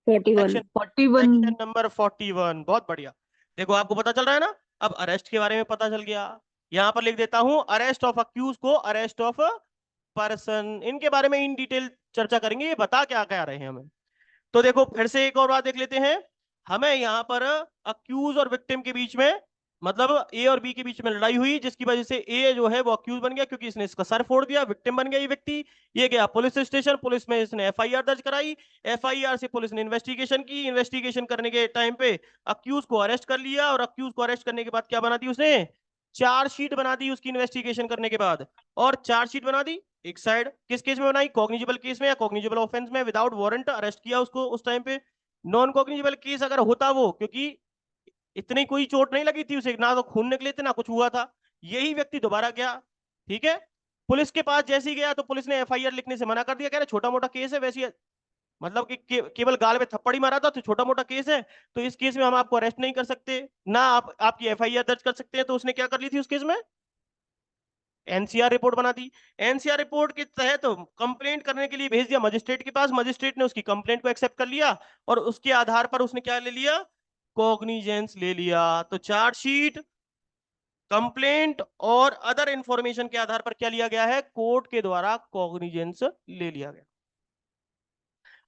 41। सेक्शन 41। Section number 41। बहुत बढ़िया। देखो आपको पता चल रहा है ना। अब अरेस्ट के बारे में पता चल गया, यहां पर लिख देता हूं अरेस्ट ऑफ अक्यूज को अरेस्ट ऑफ पर्सन। इनके बारे में इन डिटेल चर्चा करेंगे, ये बता क्या क्या रहे हैं हमें। तो देखो फिर से एक और बात देख लेते हैं। हमें यहाँ पर अक्यूज और विक्टिम के बीच में, मतलब ए और बी के बीच में लड़ाई हुई, जिसकी वजह से ए जो है वो अक्यूज बन गया क्योंकि इसने इसका सर फोड़ दिया, विक्टिम बन गया ये व्यक्ति। ये गया पुलिस स्टेशन, पुलिस में इसने एफआईआर दर्ज कराई, एफआईआर से पुलिस ने इन्वेस्टिगेशन की, इन्वेस्टिगेशन करने के टाइम पे अक्यूज को अरेस्ट कर लिया, और अक्यूज को अरेस्ट करने के बाद क्या बना दी उसने, चार्जशीट बना दी उसकी इन्वेस्टिगेशन करने के बाद। और चार्जशीट बना दी एक साइड, किस केस में बनाई, कॉग्निजेबल केस में या कॉग्निजेबल ऑफेंस में, विदाउट वारंट अरेस्ट किया उसको उस टाइम पे। नॉन कॉग्निजेबल केस अगर होता वो, क्योंकि इतनी कोई चोट नहीं लगी थी उसे, ना तो खून निकले थे ना कुछ हुआ था, यही व्यक्ति दोबारा गया, ठीक है, पुलिस के पास जैसे ही गया तो पुलिस ने एफआईआर लिखने से मना कर दिया, कह रहे छोटा मोटा केस है वैसे, मतलब कि केवल गाल पे थप्पड़ ही मारा था तो छोटा मोटा केस है, तो इस केस में हम आपको अरेस्ट नहीं कर सकते ना, आपकी एफआईआर दर्ज कर सकते हैं। तो उसने क्या कर ली थी उस केस में, एनसीआर रिपोर्ट बना दी। एनसीआर रिपोर्ट के तहत कंप्लेंट करने के लिए भेज दिया मजिस्ट्रेट के पास, मजिस्ट्रेट ने उसकी कंप्लेंट को एक्सेप्ट कर लिया, और उसके आधार पर उसने क्या ले लिया, कॉग्निजेंस ले लिया। तो चार्जशीट, कंप्लेंट और अदर इंफॉर्मेशन के आधार पर क्या लिया गया है, कोर्ट के द्वारा कॉग्निजेंस ले लिया गया।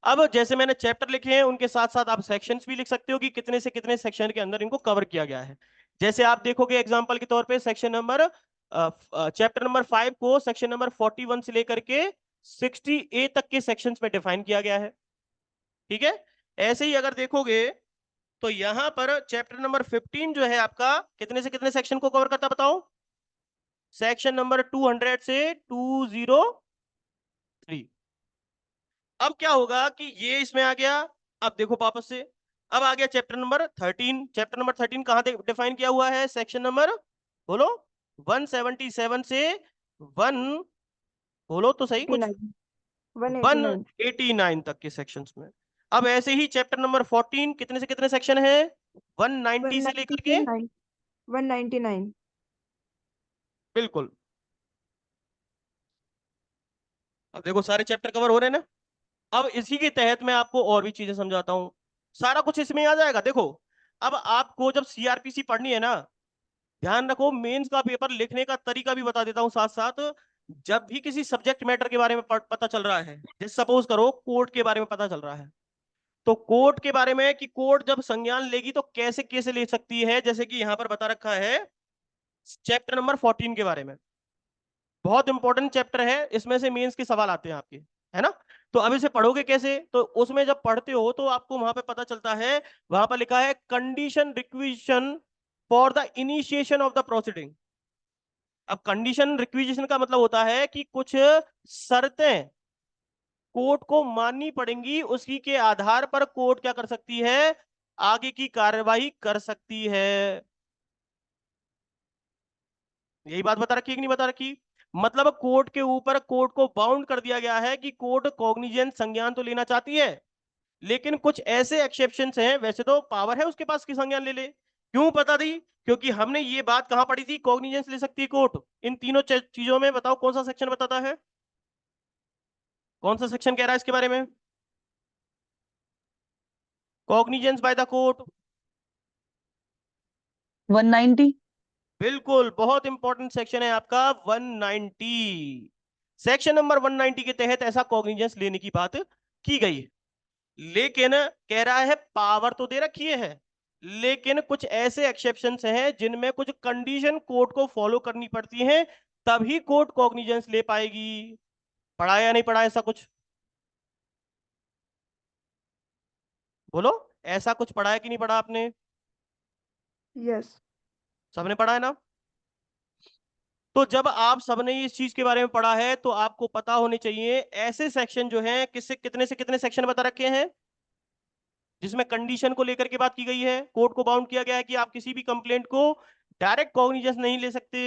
अब जैसे मैंने चैप्टर लिखे हैं उनके साथ साथ आप सेक्शंस भी लिख सकते हो कि कितने से कितने सेक्शन के अंदर इनको कवर किया गया है। जैसे आप देखोगे एग्जांपल के तौर पे सेक्शन नंबर चैप्टर नंबर 5 को सेक्शन नंबर 41 से लेकर के 60A तक के सेक्शंस में डिफाइन किया गया है, ठीक है। ऐसे ही अगर देखोगे तो यहां पर चैप्टर नंबर 15 जो है आपका कितने से कितने सेक्शन को कवर करता बताओ, सेक्शन नंबर 200 से 203। अब क्या होगा कि ये इसमें आ गया। अब देखो वापस से, अब आ गया चैप्टर नंबर 13। चैप्टर नंबर 13 कहां डिफाइन किया हुआ है, सेक्शन नंबर बोलो 177 से 1, बोलो तो सही कुछ, 189। 189 तक के सेक्शंस में। अब ऐसे ही चैप्टर नंबर 14 कितने से कितने सेक्शन है, 190 से 190 लेकर से के, 199। बिल्कुल। अब देखो सारे चैप्टर कवर हो रहे हैं ना। अब इसी के तहत मैं आपको और भी चीजें समझाता हूं, सारा कुछ इसमें आ जाएगा। देखो अब आपको जब सीआरपीसी पढ़नी है ना, ध्यान रखो मेंस का पेपर लिखने का तरीका भी बता देता हूं साथ साथ। जब भी किसी सब्जेक्ट मैटर के बारे में पता चल रहा है, जैसे सपोज करो कोर्ट के बारे में पता चल रहा है, तो कोर्ट के बारे में कि कोर्ट जब संज्ञान लेगी तो कैसे कैसे ले सकती है, जैसे कि यहां पर बता रखा है चैप्टर नंबर 14 के बारे में, बहुत इंपॉर्टेंट चैप्टर है, इसमें से मेंस के सवाल आते हैं आपके, है ना। तो अब इसे पढ़ोगे कैसे, तो उसमें जब पढ़ते हो तो आपको वहां पे पता चलता है, वहां पर लिखा है condition requisition for the initiation of the proceeding. अब कंडीशन रिक्विजिशन का मतलब होता है कि कुछ शर्तें कोर्ट को माननी पड़ेंगी, उसी के आधार पर कोर्ट क्या कर सकती है, आगे की कार्यवाही कर सकती है। यही बात बता रखी है कि नहीं बता रखी। मतलब कोर्ट के ऊपर कोर्ट को बाउंड कर दिया गया है कि कोर्ट कॉग्निजेंस संज्ञान तो लेना चाहती है, लेकिन कुछ ऐसे एक्सेप्शंस हैं, वैसे तो पावर है उसके पास कि संज्ञान ले ले। क्यों पता थी? क्योंकि हमने ये बात कहां पढ़ी थी, कॉग्निजेंस ले सकती है कोर्ट इन तीनों चीजों में। बताओ कौन सा सेक्शन बताता है, कौन सा सेक्शन कह रहा है इसके बारे में? Cognizance by the court. 190। बिल्कुल, बहुत इंपॉर्टेंट सेक्शन है आपका 190। सेक्शन नंबर 190 के तहत ऐसा कॉग्निजेंस लेने की बात की गई है, लेकिन कह रहा है पावर तो दे रखी है, लेकिन कुछ ऐसे एक्सेप्शंस हैं जिनमें कुछ कंडीशन कोर्ट को फॉलो करनी पड़ती हैं, तभी कोर्ट कॉग्निजेंस ले पाएगी। पढ़ा या नहीं पढ़ा ऐसा कुछ? बोलो, ऐसा कुछ पढ़ा है कि नहीं पढ़ा आपने? यस। सबने पढ़ा है ना? तो जब आप सबने इस चीज के बारे में पढ़ा है तो आपको पता होने चाहिए ऐसे सेक्शन जो हैं, किससे कितने से कितने सेक्शन बता रखे हैं जिसमें कंडीशन को लेकर के बात की गई है, कोर्ट को बाउंड किया गया है कि आप किसी भी कंप्लेंट को डायरेक्ट कॉग्निजेंस नहीं ले सकते।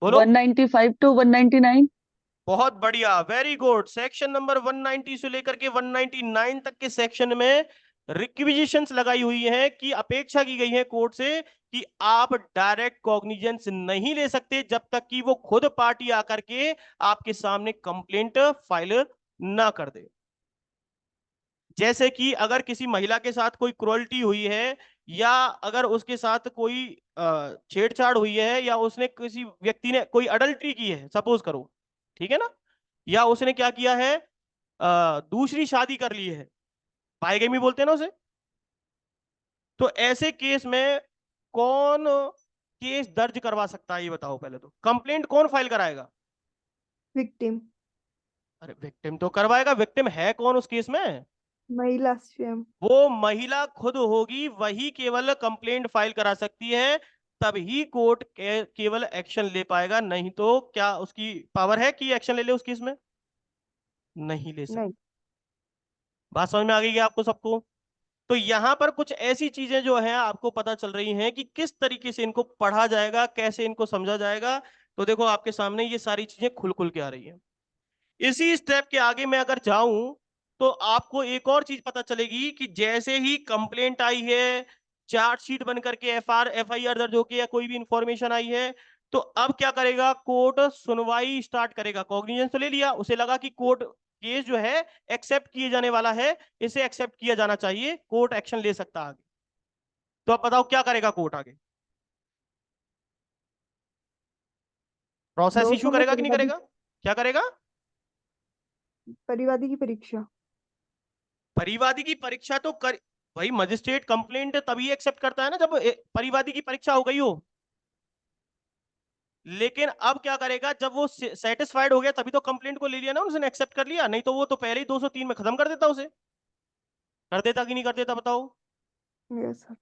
बोलो। 195 to 199। बहुत बढ़िया, वेरी गुड। सेक्शन नंबर 190 से लेकर के 199 तक के सेक्शन में रिक्विजिशंस लगाई हुई है कि अपेक्षा की गई है कोर्ट से कि आप डायरेक्ट कॉग्निजेंस नहीं ले सकते जब तक कि वो खुद पार्टी आकर के आपके सामने कंप्लेंट फाइल ना कर दे। जैसे कि अगर किसी महिला के साथ कोई क्रुएल्टी हुई है, या अगर उसके साथ कोई छेड़छाड़ हुई है, या उसने किसी व्यक्ति ने कोई अडल्ट्री की है, सपोज करो, ठीक है ना, या उसने क्या किया है, दूसरी शादी कर ली है, पाइगेमी बोलते हैं ना उसे। तो ऐसे केस में कौन केस दर्ज करवा सकता है, ये बताओ पहले तो। कंप्लेंट कौन फाइल कराएगा? विक्टिम। अरे विक्टिम तो करवाएगा, विक्टिम है कौन उस केस में? महिला स्वयं। वो महिला खुद होगी, वही केवल कंप्लेंट फाइल करा सकती है, तभी कोर्ट केवल एक्शन ले पाएगा। नहीं तो क्या उसकी पावर है कि एक्शन ले ले उस केस में? नहीं ले सकती। नहीं। बात समझ में आ गई है आपको सबको? तो यहां पर कुछ ऐसी चीजें जो हैं आपको पता चल रही हैं कि किस तरीके से इनको पढ़ा जाएगा, कैसे इनको समझा जाएगा। तो देखो आपके सामने ये सारी चीजें खुल खुल के आ रही हैं। इसी स्टेप के आगे मैं अगर जाऊं तो आपको एक और चीज पता चलेगी कि जैसे ही कंप्लेंट आई है, चार्जशीट बन करके एफआईआर दर्ज होके, या कोई भी इंफॉर्मेशन आई है, तो अब क्या करेगा कोर्ट? सुनवाई स्टार्ट करेगा। कॉग्निजेंस तो ले लिया, उसे लगा कि कोर्ट केस जो है एक्सेप्ट किए जाने वाला है, इसे एक्सेप्ट किया जाना चाहिए, कोर्ट एक्शन ले सकता है आगे। तो अब बताओ क्या करेगा कोर्ट आगे? प्रोसेस इशू दोषों में करेगा कि नहीं करेगा? क्या करेगा? परिवादी की परीक्षा। परिवादी की परीक्षा तो कर, भाई मजिस्ट्रेट कंप्लेंट तभी एक्सेप्ट करता है ना जब परिवादी की परीक्षा हो गई हो। लेकिन अब क्या करेगा, जब वो सेटिस्फाइड हो गया तभी तो कंप्लेंट को ले लिया ना उसने, एक्सेप्ट कर लिया। नहीं तो वो तो पहले ही 203 में खत्म कर देता, उसे कर देता कि नहीं कर देता बताओ? Yes sir.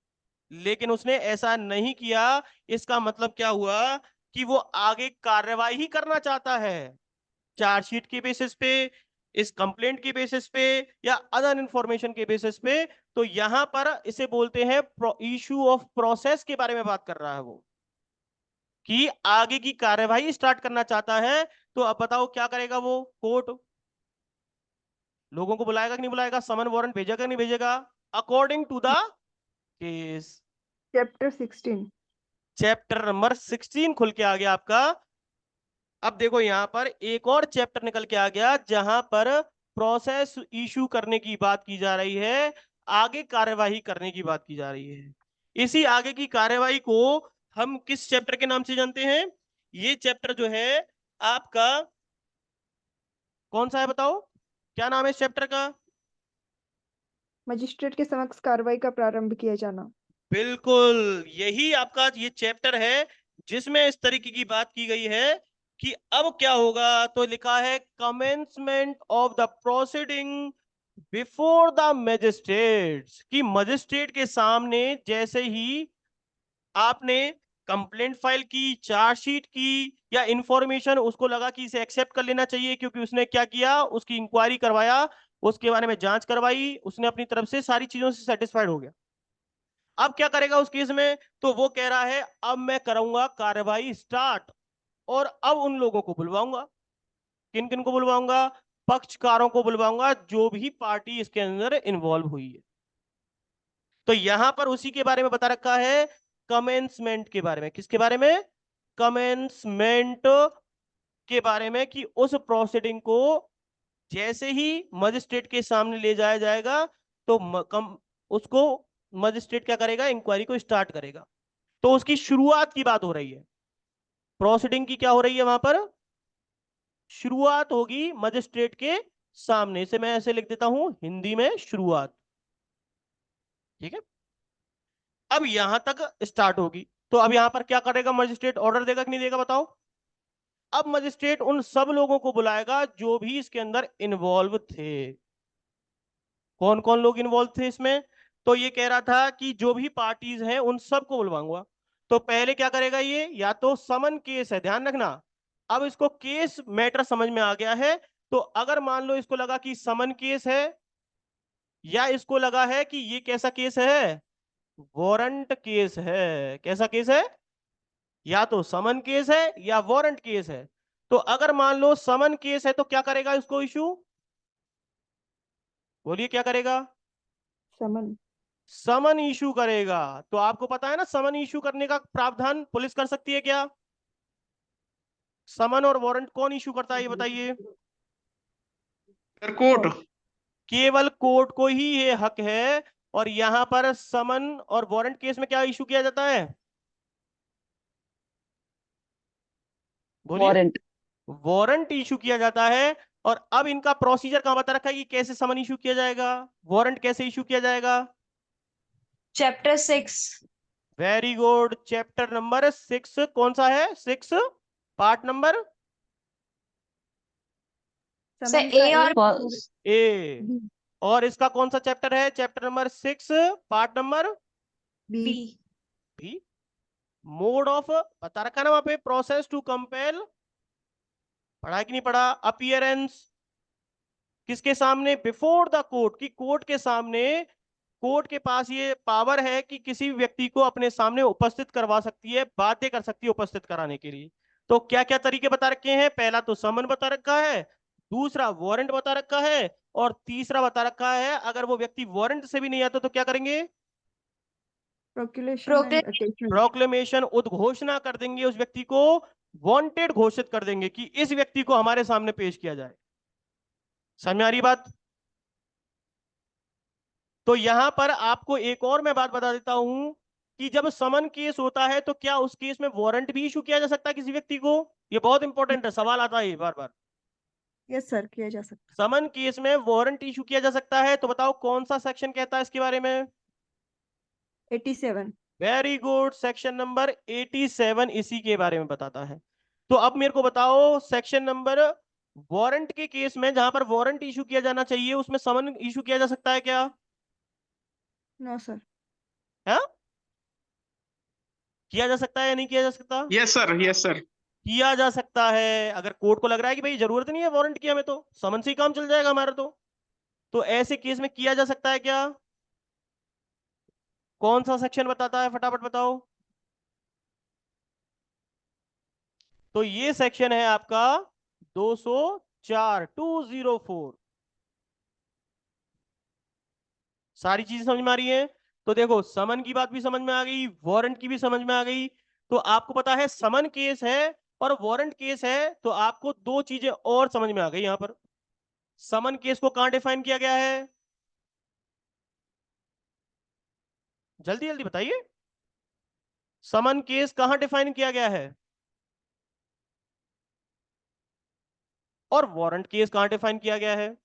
लेकिन उसने ऐसा नहीं किया। इसका मतलब क्या हुआ कि वो आगे कार्रवाई ही करना चाहता है, चार्जशीट के बेसिस पे, इस कंप्लेंट के बेसिस पे, या अदर इंफॉर्मेशन के बेसिस पे। तो यहां पर इसे बोलते हैं इशू ऑफ प्रोसेस के बारे में बात कर रहा है वो, कि आगे की कार्यवाही स्टार्ट करना चाहता है। तो अब बताओ क्या करेगा वो कोर्ट? लोगों को बुलाएगा कि नहीं बुलाएगा, समन वारंट भेजेगा कि नहीं भेजेगा, according to the case. Chapter 16। Chapter number 16 खुल के आ गया आपका। अब देखो यहां पर एक और चैप्टर निकल के आ गया जहां पर प्रोसेस इशू करने की बात की जा रही है, आगे कार्यवाही करने की बात की जा रही है। इसी आगे की कार्यवाही को हम किस चैप्टर के नाम से जानते हैं? ये चैप्टर जो है आपका कौन सा है बताओ, क्या नाम है इस चैप्टर का? मजिस्ट्रेट के समक्ष कार्रवाई का प्रारंभ किया जाना। बिल्कुल, यही आपका ये चैप्टर है जिसमें इस तरीके की बात की गई है कि अब क्या होगा। तो लिखा है commencement of the proceeding before the magistrates, कि मजिस्ट्रेट के सामने जैसे ही आपने कंप्लेंट फाइल की, चार्जशीट की, या इंफॉर्मेशन उसको लगा कि इसे एक्सेप्ट कर लेना चाहिए क्योंकि उसने क्या किया, उसकी इंक्वायरी करवाया, उसके बारे में जांच करवाई, उसने अपनी तरफ से सारी चीजों से सेटिस्फाइड हो गया। अब क्या करेगा उस केस में? तो वो कह रहा है अब मैं करूंगा कार्रवाई स्टार्ट, और अब उन लोगों को बुलवाऊंगा। किन किन को बुलवाऊंगा? पक्षकारों को बुलवाऊंगा, जो भी पार्टी इसके अंदर इन्वॉल्व हुई है। तो यहां पर उसी के बारे में बता रखा है, कमेंसमेंट के बारे में। किसके बारे में? कमेंसमेंट के बारे में, कि उस प्रोसीडिंग को जैसे ही मजिस्ट्रेट के सामने ले जाया जाएगा तो उसको मजिस्ट्रेट क्या करेगा? इंक्वायरी को स्टार्ट करेगा। तो उसकी शुरुआत की बात हो रही है, प्रोसीडिंग की क्या हो रही है वहां पर? शुरुआत होगी मजिस्ट्रेट के सामने। इसे मैं ऐसे लिख देता हूं हिंदी में, शुरुआत। ठीक है, अब यहां तक स्टार्ट होगी। तो अब यहां पर क्या करेगा मजिस्ट्रेट? ऑर्डर देगा कि नहीं देगा, बताओ? अब मजिस्ट्रेट उन सब लोगों को बुलाएगा जो भी इसके अंदर इन्वॉल्व थे। कौन कौन लोग इन्वॉल्व थे इसमें? तो ये कह रहा था कि जो भी पार्टीज हैं उन सबको बुलवाऊंगा। तो पहले क्या करेगा ये? या तो समन केस है, ध्यान रखना। अब इसको केस मैटर समझ में आ गया है। तो अगर मान लो इसको लगा कि समन केस है, या इसको लगा है कि ये कैसा केस है? वारंट केस है। कैसा केस है? या तो समन केस है या वारंट केस है। तो अगर मान लो समन केस है तो क्या करेगा इसको इशू? बोलिए क्या करेगा? समन। समन इशू करेगा। तो आपको पता है ना समन इशू करने का प्रावधान पुलिस कर सकती है क्या? समन और वारंट कौन इशू करता है ये बताइए? कोर्ट। केवल कोर्ट को ही ये हक है। और यहां पर समन और वारंट केस में क्या इशू किया जाता है? बोलिए। वारंट। वारंट इशू किया जाता है। और अब इनका प्रोसीजर कहां बता रखा है कि कैसे समन इशू किया जाएगा, वारंट कैसे इशू किया जाएगा? Chapter 6। Very good. Chapter number 6 कौन सा है? 6 पार्ट नंबर सर समन का ए और ए। बी। और इसका कौन सा चैप्टर है? Chapter number 6 part number B. B. भी। मोड ऑफ बता रखा ना वहां पे, प्रोसेस टू कंपेल। पढ़ा कि नहीं पढ़ा? अपीयरेंस किसके सामने? बिफोर द कोर्ट, की कोर्ट के सामने। कोर्ट के पास ये पावर है कि किसी भी व्यक्ति को अपने सामने उपस्थित करवा सकती है, बाध्य कर सकती है उपस्थित कराने के लिए। तो क्या क्या तरीके बता रखे हैं? पहला तो समन बता रखा है, दूसरा वारंट बता रखा है, और तीसरा बता रखा है अगर वो व्यक्ति वारंट से भी नहीं आता तो क्या करेंगे? प्रोक्यूलेशन एंड अटेचमेंट। प्रोक्लेमेशन, उद्घोषणा कर देंगे, उस व्यक्ति को वांटेड घोषित कर देंगे कि इस व्यक्ति को हमारे सामने पेश किया जाए। समझ में आ रही बात? तो यहां पर आपको एक और मैं बात बता देता हूं कि जब समन केस होता है तो क्या उस केस में वारंट भी इशू किया जा सकता है किसी व्यक्ति को? ये बहुत इंपॉर्टेंट है, सवाल आता है बार बार। यस सर, किया जा सकता समन केस में वारंट इशू किया जा सकता है। तो बताओ कौन सा सेक्शन कहता है इसके बारे में? है। 87। Very good. सेक्शन नंबर 87 इसी के बारे में बताता है। तो अब मेरे को बताओ सेक्शन नंबर वारंट के केस में, जहां पर वारंट इशू किया जाना चाहिए, उसमें समन इशू किया जा सकता है क्या? No sir. है? किया जा सकता है या नहीं किया जा सकता? Yes sir, yes sir. किया जा सकता है। अगर कोर्ट को लग रहा है कि भाई जरूरत नहीं है वारंट की, हमें तो समन से ही काम चल जाएगा हमारा, तो ऐसे केस में किया जा सकता है क्या? कौन सा सेक्शन बताता है, फटाफट बताओ। तो ये सेक्शन है आपका 204, 204। सारी चीजें समझ में आ रही है? तो देखो समन की बात भी समझ में आ गई, वारंट की भी समझ में आ गई। तो आपको पता है समन केस है और वारंट केस है, तो आपको दो चीजें और समझ में आ गई यहां पर। समन केस को कहां डिफाइन किया गया है? जल्दी जल्दी बताइए। समन केस कहां डिफाइन किया गया है? और वारंट केस कहां डिफाइन किया गया है?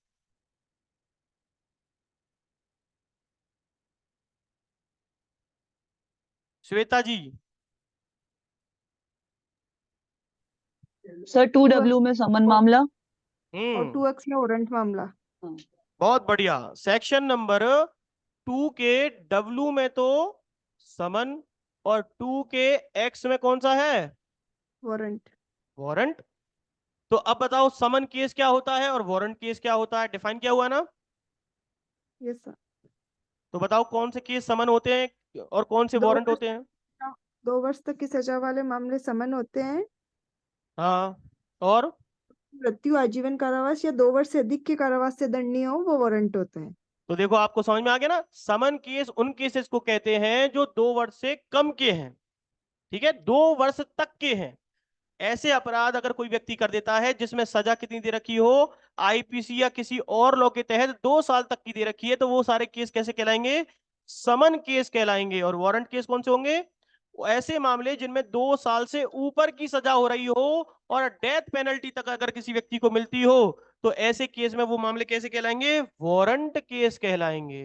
श्वेता जी। सर 2W में समन मामला। और 2X में वारंट मामला। बहुत बढ़िया। सेक्शन नंबर 2 के W में तो समन, और 2 के X में कौन सा है? वारंट। वारंट। तो अब बताओ समन केस क्या होता है और वारंट केस क्या होता है? डिफाइन किया हुआ ना? Yes sir. तो बताओ कौन से केस समन होते हैं और कौन से दो वारंट वर्ष होते हैं? 2 वर्ष तक की सजा वाले मामले समन होते हैं। हाँ, और मृत्यु, आजीवन कारावास या 2 वर्ष से अधिक के कारावास से दंडनीय हो वो वारंट होते हैं। तो देखो आपको समझ में आ गया ना, समन केस उन केसेस को कहते हैं जो 2 वर्ष से कम के हैं, ठीक है, 2 वर्ष तक के हैं। ऐसे अपराध अगर कोई व्यक्ति कर देता है जिसमें सजा कितनी दे रखी हो, आईपीसी या किसी और लॉ के तहत 2 साल तक की दे रखी है, तो वो सारे केस कैसे कहलाएंगे? समन केस कहलाएंगे। और वारंट केस कौन से होंगे? वो ऐसे मामले जिनमें 2 साल से ऊपर की सजा हो रही हो और डेथ पेनल्टी तक अगर किसी व्यक्ति को मिलती हो, तो ऐसे केस में वो मामले कैसे कहलाएंगे? वारंट केस कहलाएंगे।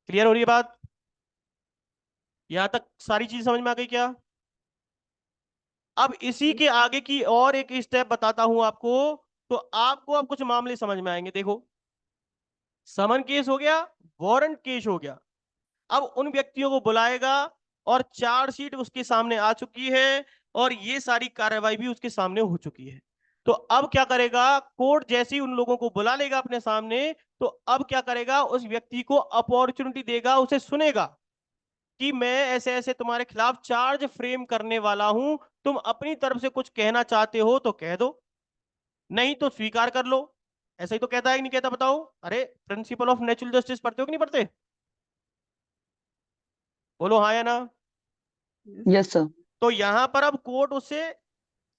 क्लियर हो रही है बात? यहां तक सारी चीज समझ में आ गई क्या? अब इसी के आगे की और एक स्टेप बताता हूं आपको, तो आपको अब कुछ मामले समझ में आएंगे। देखो, समन केस हो गया, वारंट केस हो गया। अब उन व्यक्तियों को बुलाएगा और चार्जशीट उसके सामने आ चुकी है और ये सारी कार्रवाई भी उसके सामने हो चुकी है। तो अब क्या करेगा कोर्ट? जैसे ही उन लोगों को बुला लेगा अपने सामने, तो अब क्या करेगा? उस व्यक्ति को अपॉर्चुनिटी देगा, उसे सुनेगा कि मैं ऐसे ऐसे तुम्हारे खिलाफ चार्ज फ्रेम करने वाला हूं, तुम अपनी तरफ से कुछ कहना चाहते हो तो कह दो, नहीं तो स्वीकार कर लो। ऐसा ही तो कहता है कि नहीं कहता? बताओ। अरे प्रिंसिपल ऑफ नेचुरल जस्टिस पढ़ते हो कि नहीं पढ़ते? बोलो हाँ या ना। Yes sir. तो यहां पर अब कोर्ट उससे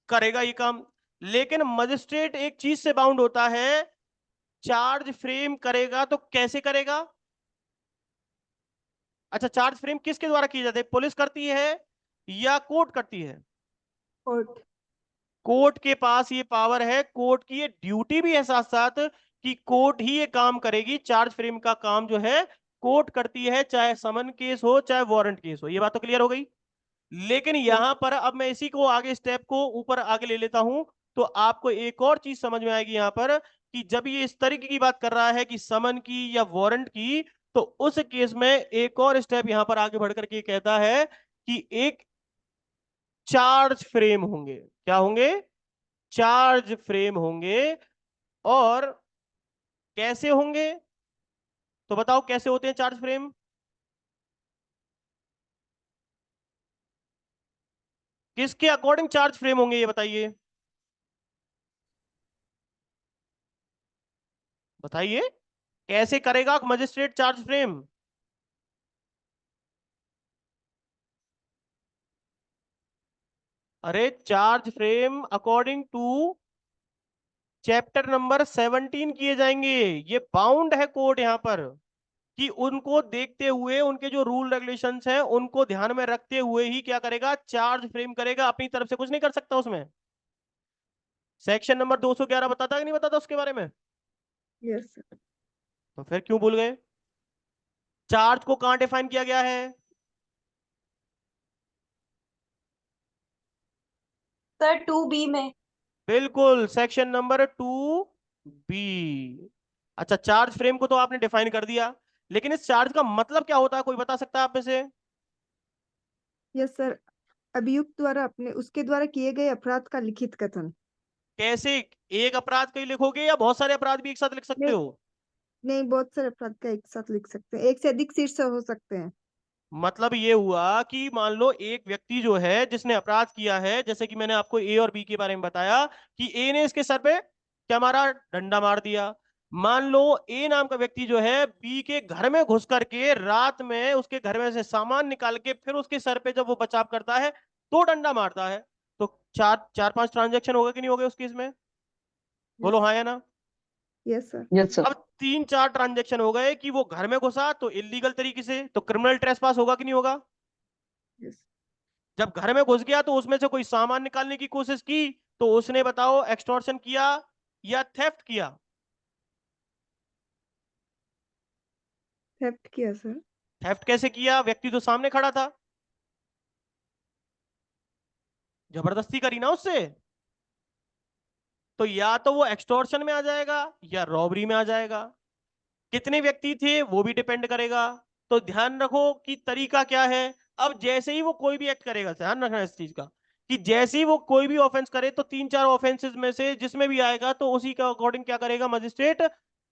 करेगा ये काम, लेकिन मजिस्ट्रेट एक चीज से बाउंड होता है, चार्ज फ्रेम करेगा तो कैसे करेगा? अच्छा, चार्ज फ्रेम किसके द्वारा किए जाते हैं? पुलिस करती है या कोर्ट करती है? कोर्ट। कोर्ट के पास ये पावर है, कोर्ट की ये ड्यूटी भी है साथ साथ कि कोर्ट ही ये काम करेगी। चार्ज फ्रेम का काम जो है कोर्ट करती है, चाहे समन केस हो चाहे वारंट केस हो। ये बात तो क्लियर हो गई। लेकिन यहां पर अब मैं इसी को आगे स्टेप को ऊपर आगे ले लेता हूं, तो आपको एक और चीज समझ में आएगी यहां पर कि जब ये इस तरीके की बात कर रहा है कि समन की या वारंट की, तो उस केस में एक और स्टेप यहां पर आगे बढ़ करके कहता है कि एक चार्ज फ्रेम होंगे। क्या होंगे? चार्ज फ्रेम होंगे। और कैसे होंगे? तो बताओ कैसे होते हैं चार्ज फ्रेम? किसके अकॉर्डिंग चार्ज फ्रेम होंगे ये बताइए, बताइए कैसे करेगा मजिस्ट्रेट चार्ज फ्रेम? अरे charge frame according to chapter number 17 किए जाएंगे। ये बाउंड है कोर्ट यहां पर कि उनको देखते हुए, उनके जो रूल रेगुलेशंस हैं उनको ध्यान में रखते हुए ही क्या करेगा? चार्ज फ्रेम करेगा। अपनी तरफ से कुछ नहीं कर सकता उसमें। सेक्शन नंबर 211 बताता कि नहीं बताता उसके बारे में? Yes sir. तो फिर क्यों भूल गए? चार्ज को कहां डिफाइन किया गया है? सर 2B में। बिल्कुल, सेक्शन नंबर 2B। अच्छा, चार्ज फ्रेम को तो आपने डिफाइन कर दिया, लेकिन इस चार्ज का मतलब क्या होता है? कोई बता सकता है आप में से? Yes sir. अभियुक्त द्वारा अपने उसके द्वारा किए गए अपराध का लिखित कथन। कैसे? एक अपराध को ही लिखोगे या बहुत सारे अपराध भी एक साथ लिख सकते नहीं, हो? नहीं, बहुत सारे अपराध का एक साथ लिख सकते हैं, एक से अधिक शीर्ष हो सकते हैं। मतलब ये हुआ कि मान लो एक व्यक्ति जो है जिसने अपराध किया है, जैसे कि मैंने आपको ए और बी के बारे में बताया कि ए ने इसके सर पे क्या मारा? डंडा मार दिया। मान लो ए नाम का व्यक्ति जो है बी के घर में घुस करके रात में उसके घर में से सामान निकाल के फिर उसके सर पे जब वो बचाव करता है तो डंडा मारता है। तो चार चार पांच ट्रांजेक्शन होगा कि नहीं होगा उस केस में? बोलो हाँ या ना। Yes sir. Yes sir. अब 3-4 ट्रांजेक्शन हो गए कि वो घर में घुसा तो इलीगल तरीके से, तो क्रिमिनल ट्रेसपास होगा कि नहीं होगा? यस। जब घर में घुस गया तो उसमें से कोई सामान निकालने की कोशिश की, तो उसने बताओ एक्सटॉर्शन किया या थेफ्ट किया? थेफ्ट किया सर। थेफ्ट कैसे किया? व्यक्ति तो सामने खड़ा था, जबरदस्ती करी ना उससे। तो या तो वो एक्सटॉर्शन में आ जाएगा या रॉबरी में आ जाएगा। कितने व्यक्ति थे वो भी डिपेंड करेगा। तो ध्यान रखो कि तरीका क्या है। अब जैसे ही वो कोई भी एक्ट करेगा, ध्यान रखना इस चीज का कि जैसे ही वो कोई भी ऑफेंस करे तो 3-4 ऑफेंसेस में से जिसमें भी आएगा तो उसी के अकॉर्डिंग क्या करेगा मजिस्ट्रेट?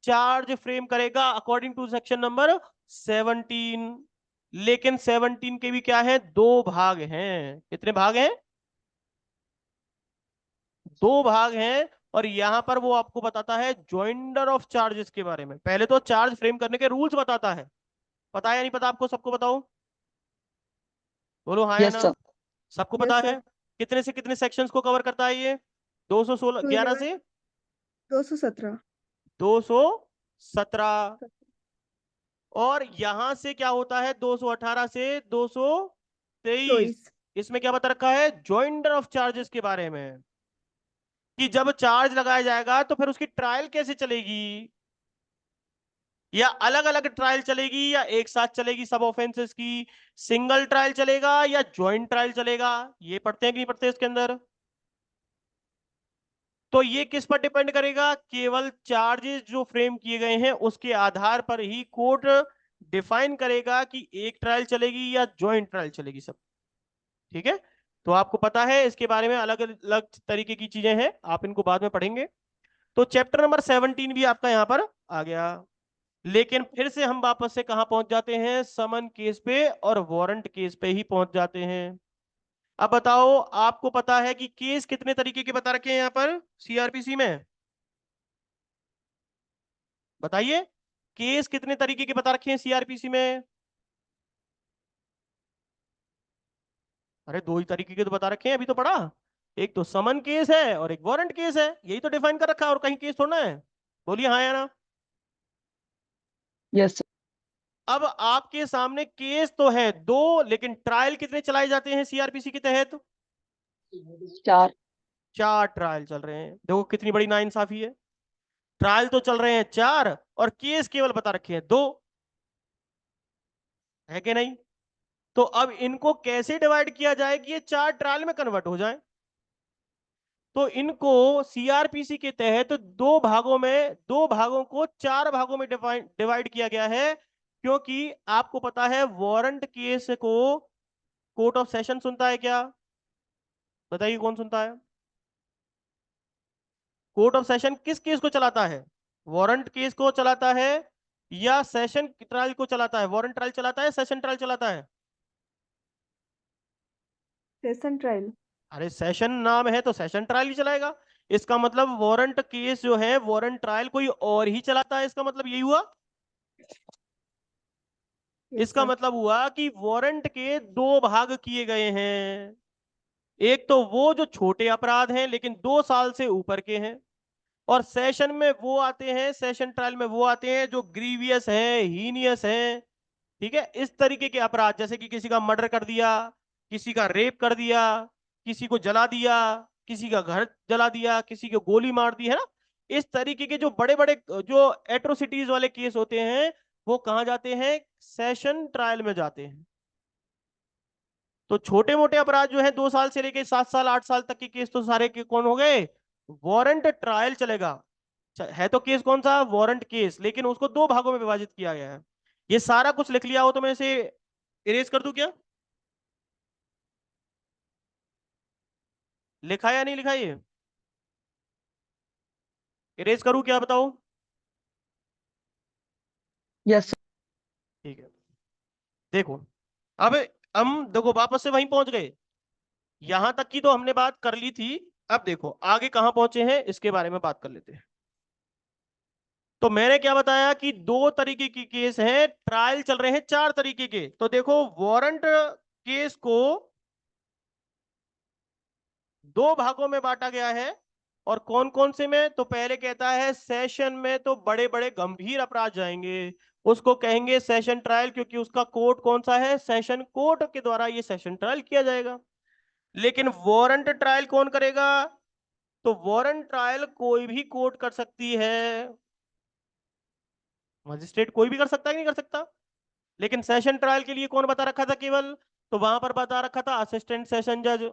चार्ज फ्रेम करेगा अकॉर्डिंग टू सेक्शन नंबर 17। लेकिन 17 के भी क्या है, 2 भाग हैं। कितने भाग हैं? 2 भाग हैं। और यहां पर वो आपको बताता है जॉइंडर ऑफ चार्जेस के बारे में। पहले तो चार्ज फ्रेम करने के रूल्स बताता है। पता है या नहीं पता आपको? सबको बताओ, बोलो हाँ या यस ना। सर। सबको पता यस है? सर। कितने से कितने सेक्शंस को कवर करता है ये? 216 टू 11 11, से 217। 217। और यहां से क्या होता है, 218 से 223। 24। इसमें क्या बता रखा है, जॉइंडर ऑफ चार्जेस के बारे में, कि जब चार्ज लगाया जाएगा तो फिर उसकी ट्रायल कैसे चलेगी, या अलग अलग ट्रायल चलेगी या एक साथ चलेगी सब ऑफेंसेस की, सिंगल ट्रायल चलेगा या ज्वाइंट ट्रायल चलेगा, ये पढ़ते हैं कि नहीं पढ़ते इसके अंदर? तो ये किस पर डिपेंड करेगा, केवल चार्जेस जो फ्रेम किए गए हैं उसके आधार पर ही कोर्ट डिफाइन करेगा कि एक ट्रायल चलेगी या ज्वाइंट ट्रायल चलेगी सब। ठीक है, तो आपको पता है इसके बारे में अलग अलग तरीके की चीजें हैं, आप इनको बाद में पढ़ेंगे। तो चैप्टर नंबर 17 भी आपका यहां पर आ गया। लेकिन फिर से हम वापस से कहां पहुंच जाते हैं, समन केस पे और वारंट केस पे ही पहुंच जाते हैं। अब बताओ, आपको पता है कि केस कितने तरीके के बता रखे हैं यहां पर सीआरपीसी में? बताइए, केस कितने तरीके के बता रखे हैं सीआरपीसी में? अरे 2 ही तरीके के तो बता रखे हैं, अभी तो पढ़ा। एक तो समन केस है और एक वारंट केस है, यही तो डिफाइन कर रखा है, और कहीं केस थोड़ा है। बोलिए हाँ या ना। Yes sir. अब आपके सामने केस तो है 2, लेकिन ट्रायल कितने चलाए जाते हैं सीआरपीसी के तहत? 4। 4 ट्रायल चल रहे हैं। देखो कितनी बड़ी नाइंसाफी है, ट्रायल तो चल रहे हैं 4 और केस केवल बता रखे हैं 2, है कि नहीं? तो अब इनको कैसे डिवाइड किया जाए कि ये 4 ट्रायल में कन्वर्ट हो जाए? तो इनको सीआरपीसी के तहत 2 भागों को 4 भागों में डिवाइड किया गया है, क्योंकि आपको पता है वारंट केस को कोर्ट ऑफ सेशन सुनता है क्या? बताइए कौन सुनता है? कोर्ट ऑफ सेशन किस केस को चलाता है, वारंट केस को चलाता है या सेशन ट्रायल को चलाता है? वारंट ट्रायल चलाता है, सेशन ट्रायल चलाता है? Session trial. अरे सेशन नाम है तो सेशन ट्रायल ही चलाएगा। इसका मतलब वारंट केस जो है, वारंट ट्रायल कोई और ही चलाता है, इसका मतलब यही हुआ। यस इसका सर। मतलब हुआ कि वारंट के 2 भाग किए गए हैं। एक तो वो जो छोटे अपराध हैं लेकिन 2 साल से ऊपर के हैं, और सेशन में वो आते हैं, सेशन ट्रायल में वो आते हैं जो ग्रीवियस हैं, हीनियस हैं। ठीक है, इस तरीके के अपराध, जैसे कि किसी का मर्डर कर दिया, किसी का रेप कर दिया, किसी को जला दिया, किसी का घर जला दिया, किसी को गोली मार दी, है ना। इस तरीके के जो बड़े बड़े जो एट्रोसिटीज वाले केस होते हैं, वो कहां जाते हैं, सेशन ट्रायल में जाते हैं। तो छोटे मोटे अपराध जो है 2 साल से लेके 7 साल 8 साल तक के केस तो सारे के कौन हो गए, वारंट ट्रायल चलेगा। है तो केस कौन सा, वारंट केस, लेकिन उसको 2 भागों में विभाजित किया गया है। ये सारा कुछ लिख लिया हो तो मैं इसे इरेज कर दूं क्या? लिखा या नहीं लिखा ये? इरेज करूं क्या, बताओ? Yes sir. ठीक है, देखो, अब हम देखो वापस से वहीं पहुंच गए। यहां तक की तो हमने बात कर ली थी। अब देखो आगे कहां पहुंचे हैं, इसके बारे में बात कर लेते हैं। तो मैंने क्या बताया कि 2 तरीके की केस हैं, ट्रायल चल रहे हैं 4 तरीके के। तो देखो वारंट केस को 2 भागों में बांटा गया है। और कौन कौन से में, तो पहले कहता है सेशन में तो बड़े बड़े गंभीर अपराध जाएंगे, उसको कहेंगे सेशन ट्रायल, क्योंकि उसका कोर्ट कौन सा है, सेशन कोर्ट के द्वारा ये सेशन ट्रायल किया जाएगा। लेकिन वारंट ट्रायल कौन करेगा, तो वारंट ट्रायल कोई भी कोर्ट कर सकती है, मजिस्ट्रेट कोई भी कर सकता है कि नहीं कर सकता। लेकिन सेशन ट्रायल के लिए कौन बता रखा था केवल, तो वहां पर बता रखा था असिस्टेंट सेशन जज,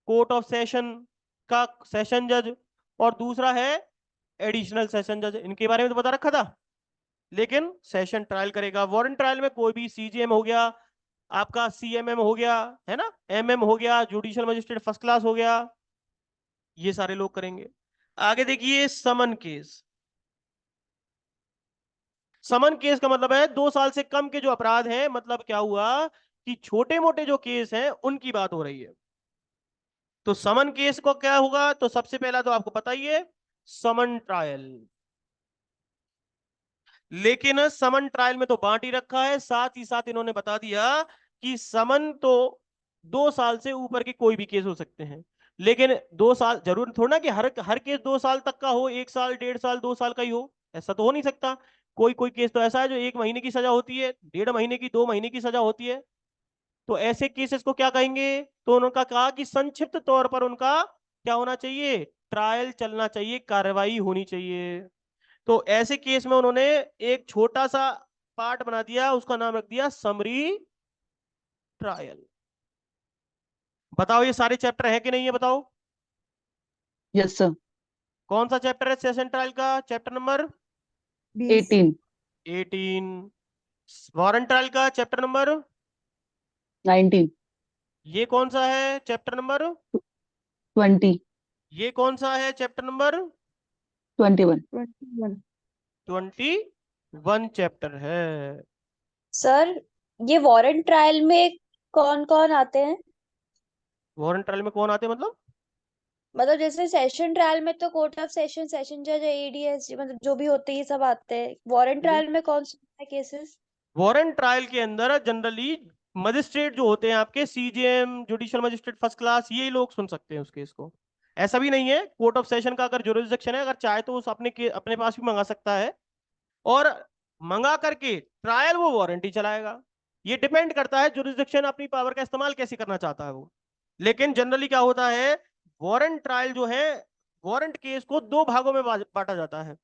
कोर्ट ऑफ सेशन का सेशन जज, और दूसरा है एडिशनल सेशन जज। इनके बारे में तो बता रखा था। लेकिन सेशन ट्रायल करेगा, वारंट ट्रायल में कोई भी सीजीएम हो गया, आपका सीएमएम हो गया, है ना, एमएम हो गया, जुडिशियल मजिस्ट्रेट फर्स्ट क्लास हो गया, ये सारे लोग करेंगे। आगे देखिए समन केस। समन केस का मतलब है 2 साल से कम के जो अपराध हैं, मतलब क्या हुआ कि छोटे मोटे जो केस हैं उनकी बात हो रही है। तो समन केस को क्या होगा, तो सबसे पहला तो आपको पता ही है, समन ट्रायल। लेकिन समन ट्रायल में तो बांट ही रखा है, साथ ही साथ इन्होंने बता दिया कि समन तो 2 साल से ऊपर के कोई भी केस हो सकते हैं। लेकिन 2 साल जरूर थोड़ा ना कि हर केस 2 साल तक का हो, 1 साल, 1.5 साल, 2 साल का ही हो, ऐसा तो हो नहीं सकता। कोई कोई केस तो ऐसा है जो 1 महीने की सजा होती है, 1.5 महीने की, 2 महीने की सजा होती है। तो ऐसे केसेस को क्या कहेंगे, तो उन्होंने कहा कि संक्षिप्त तौर पर उनका क्या होना चाहिए, ट्रायल चलना चाहिए, कार्रवाई होनी चाहिए। तो ऐसे केस में उन्होंने एक छोटा सा पार्ट बना दिया, उसका नाम रख दिया समरी ट्रायल। बताओ ये सारे चैप्टर है कि नहीं है, बताओ। Yes sir. कौन सा चैप्टर है सेशन ट्रायल का, चैप्टर नंबर 20। 18, 18। वारंट ट्रायल का चैप्टर नंबर, 19, ये कौन सा है चैप्टर नंबर, 20, ये कौन सा है चैप्टर नंबर, 21। 21। 21 चैप्टर है। सर ये वारंट ट्रायल में कौन कौन आते हैं? वारंट ट्रायल में कौन आते हैं मतलब, मतलब जैसे सेशन ट्रायल में तो कोर्ट ऑफ सेशन, सेशन जज, एडीएस, मतलब जो भी होते हैं ये सब आते हैं। वारंट ट्रायल में कौन से केसेस? वारंट ट्रायल के अंदर जनरली मजिस्ट्रेट जो होते हैं आपके, CJM, judicial magistrate first class, ये लोग सुन सकते हैं उस केस को। ऐसा भी नहीं है, कोर्ट ऑफ सेशन का अगर जुरिसडिक्शन है, अगर चाहे तो उस अपने पास भी मंगा सकता है, और मंगा करके ट्रायल वो वारंट ही चलाएगा। ये डिपेंड करता है जुरिसडिक्शन अपनी पावर का इस्तेमाल कैसे करना चाहता है वो। लेकिन जनरली क्या होता है, वारंट ट्रायल जो है, वारंट केस को 2 भागों में बांटा जाता है।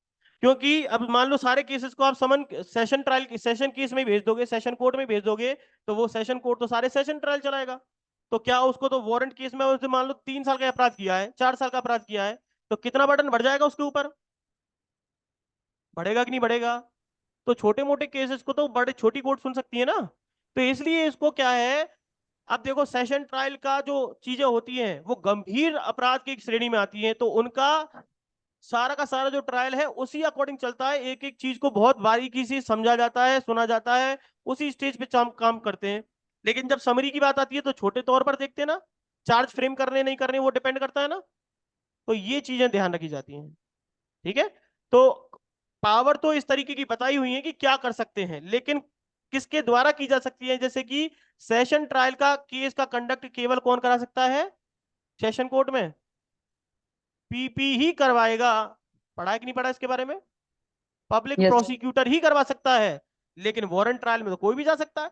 क्योंकि अब मान लो सारे केसेस को आप समन सेशन ट्रायल, सेशन केस में भेज दोगे, सेशन कोर्ट में भेज दोगे, तो वो सेशन कोर्ट तो सारे सेशन ट्रायल चलाएगा। तो क्या उसको तो वारंट केस में उसने मान लो 3 साल का अपराध किया है, 4 साल का अपराध किया है, तो कितना बर्डन बढ़ जाएगा उसके ऊपर, बढ़ेगा कि नहीं बढ़ेगा। तो छोटे मोटे केसेस को तो बड़े छोटी कोर्ट सुन सकती है ना। तो इसलिए इसको क्या है, अब देखो सेशन ट्रायल का जो चीजें होती हैं वो गंभीर अपराध की श्रेणी में आती हैं, तो उनका सारा का सारा जो ट्रायल है उसी अकॉर्डिंग चलता है, एक एक चीज को बहुत बारीकी से समझा जाता है, सुना जाता है, उसी स्टेज पे काम करते हैं। लेकिन जब समरी की बात आती है तो छोटे तौर पर देखते हैं ना, चार्ज फ्रेम करने नहीं करने वो डिपेंड करता है ना। तो ये चीजें ध्यान रखी जाती हैं, ठीक है। तो पावर तो इस तरीके की बताई हुई है कि क्या कर सकते हैं, लेकिन किसके द्वारा की जा सकती है, जैसे कि सेशन ट्रायल का केस का कंडक्ट केवल कौन करा सकता है, सेशन कोर्ट में पीपी ही करवाएगा। पढ़ा है कि नहीं पढ़ा इसके बारे में, पब्लिक यस। प्रोसिक्यूटर ही करवा सकता है। लेकिन वारंट ट्रायल में तो कोई भी जा सकता है।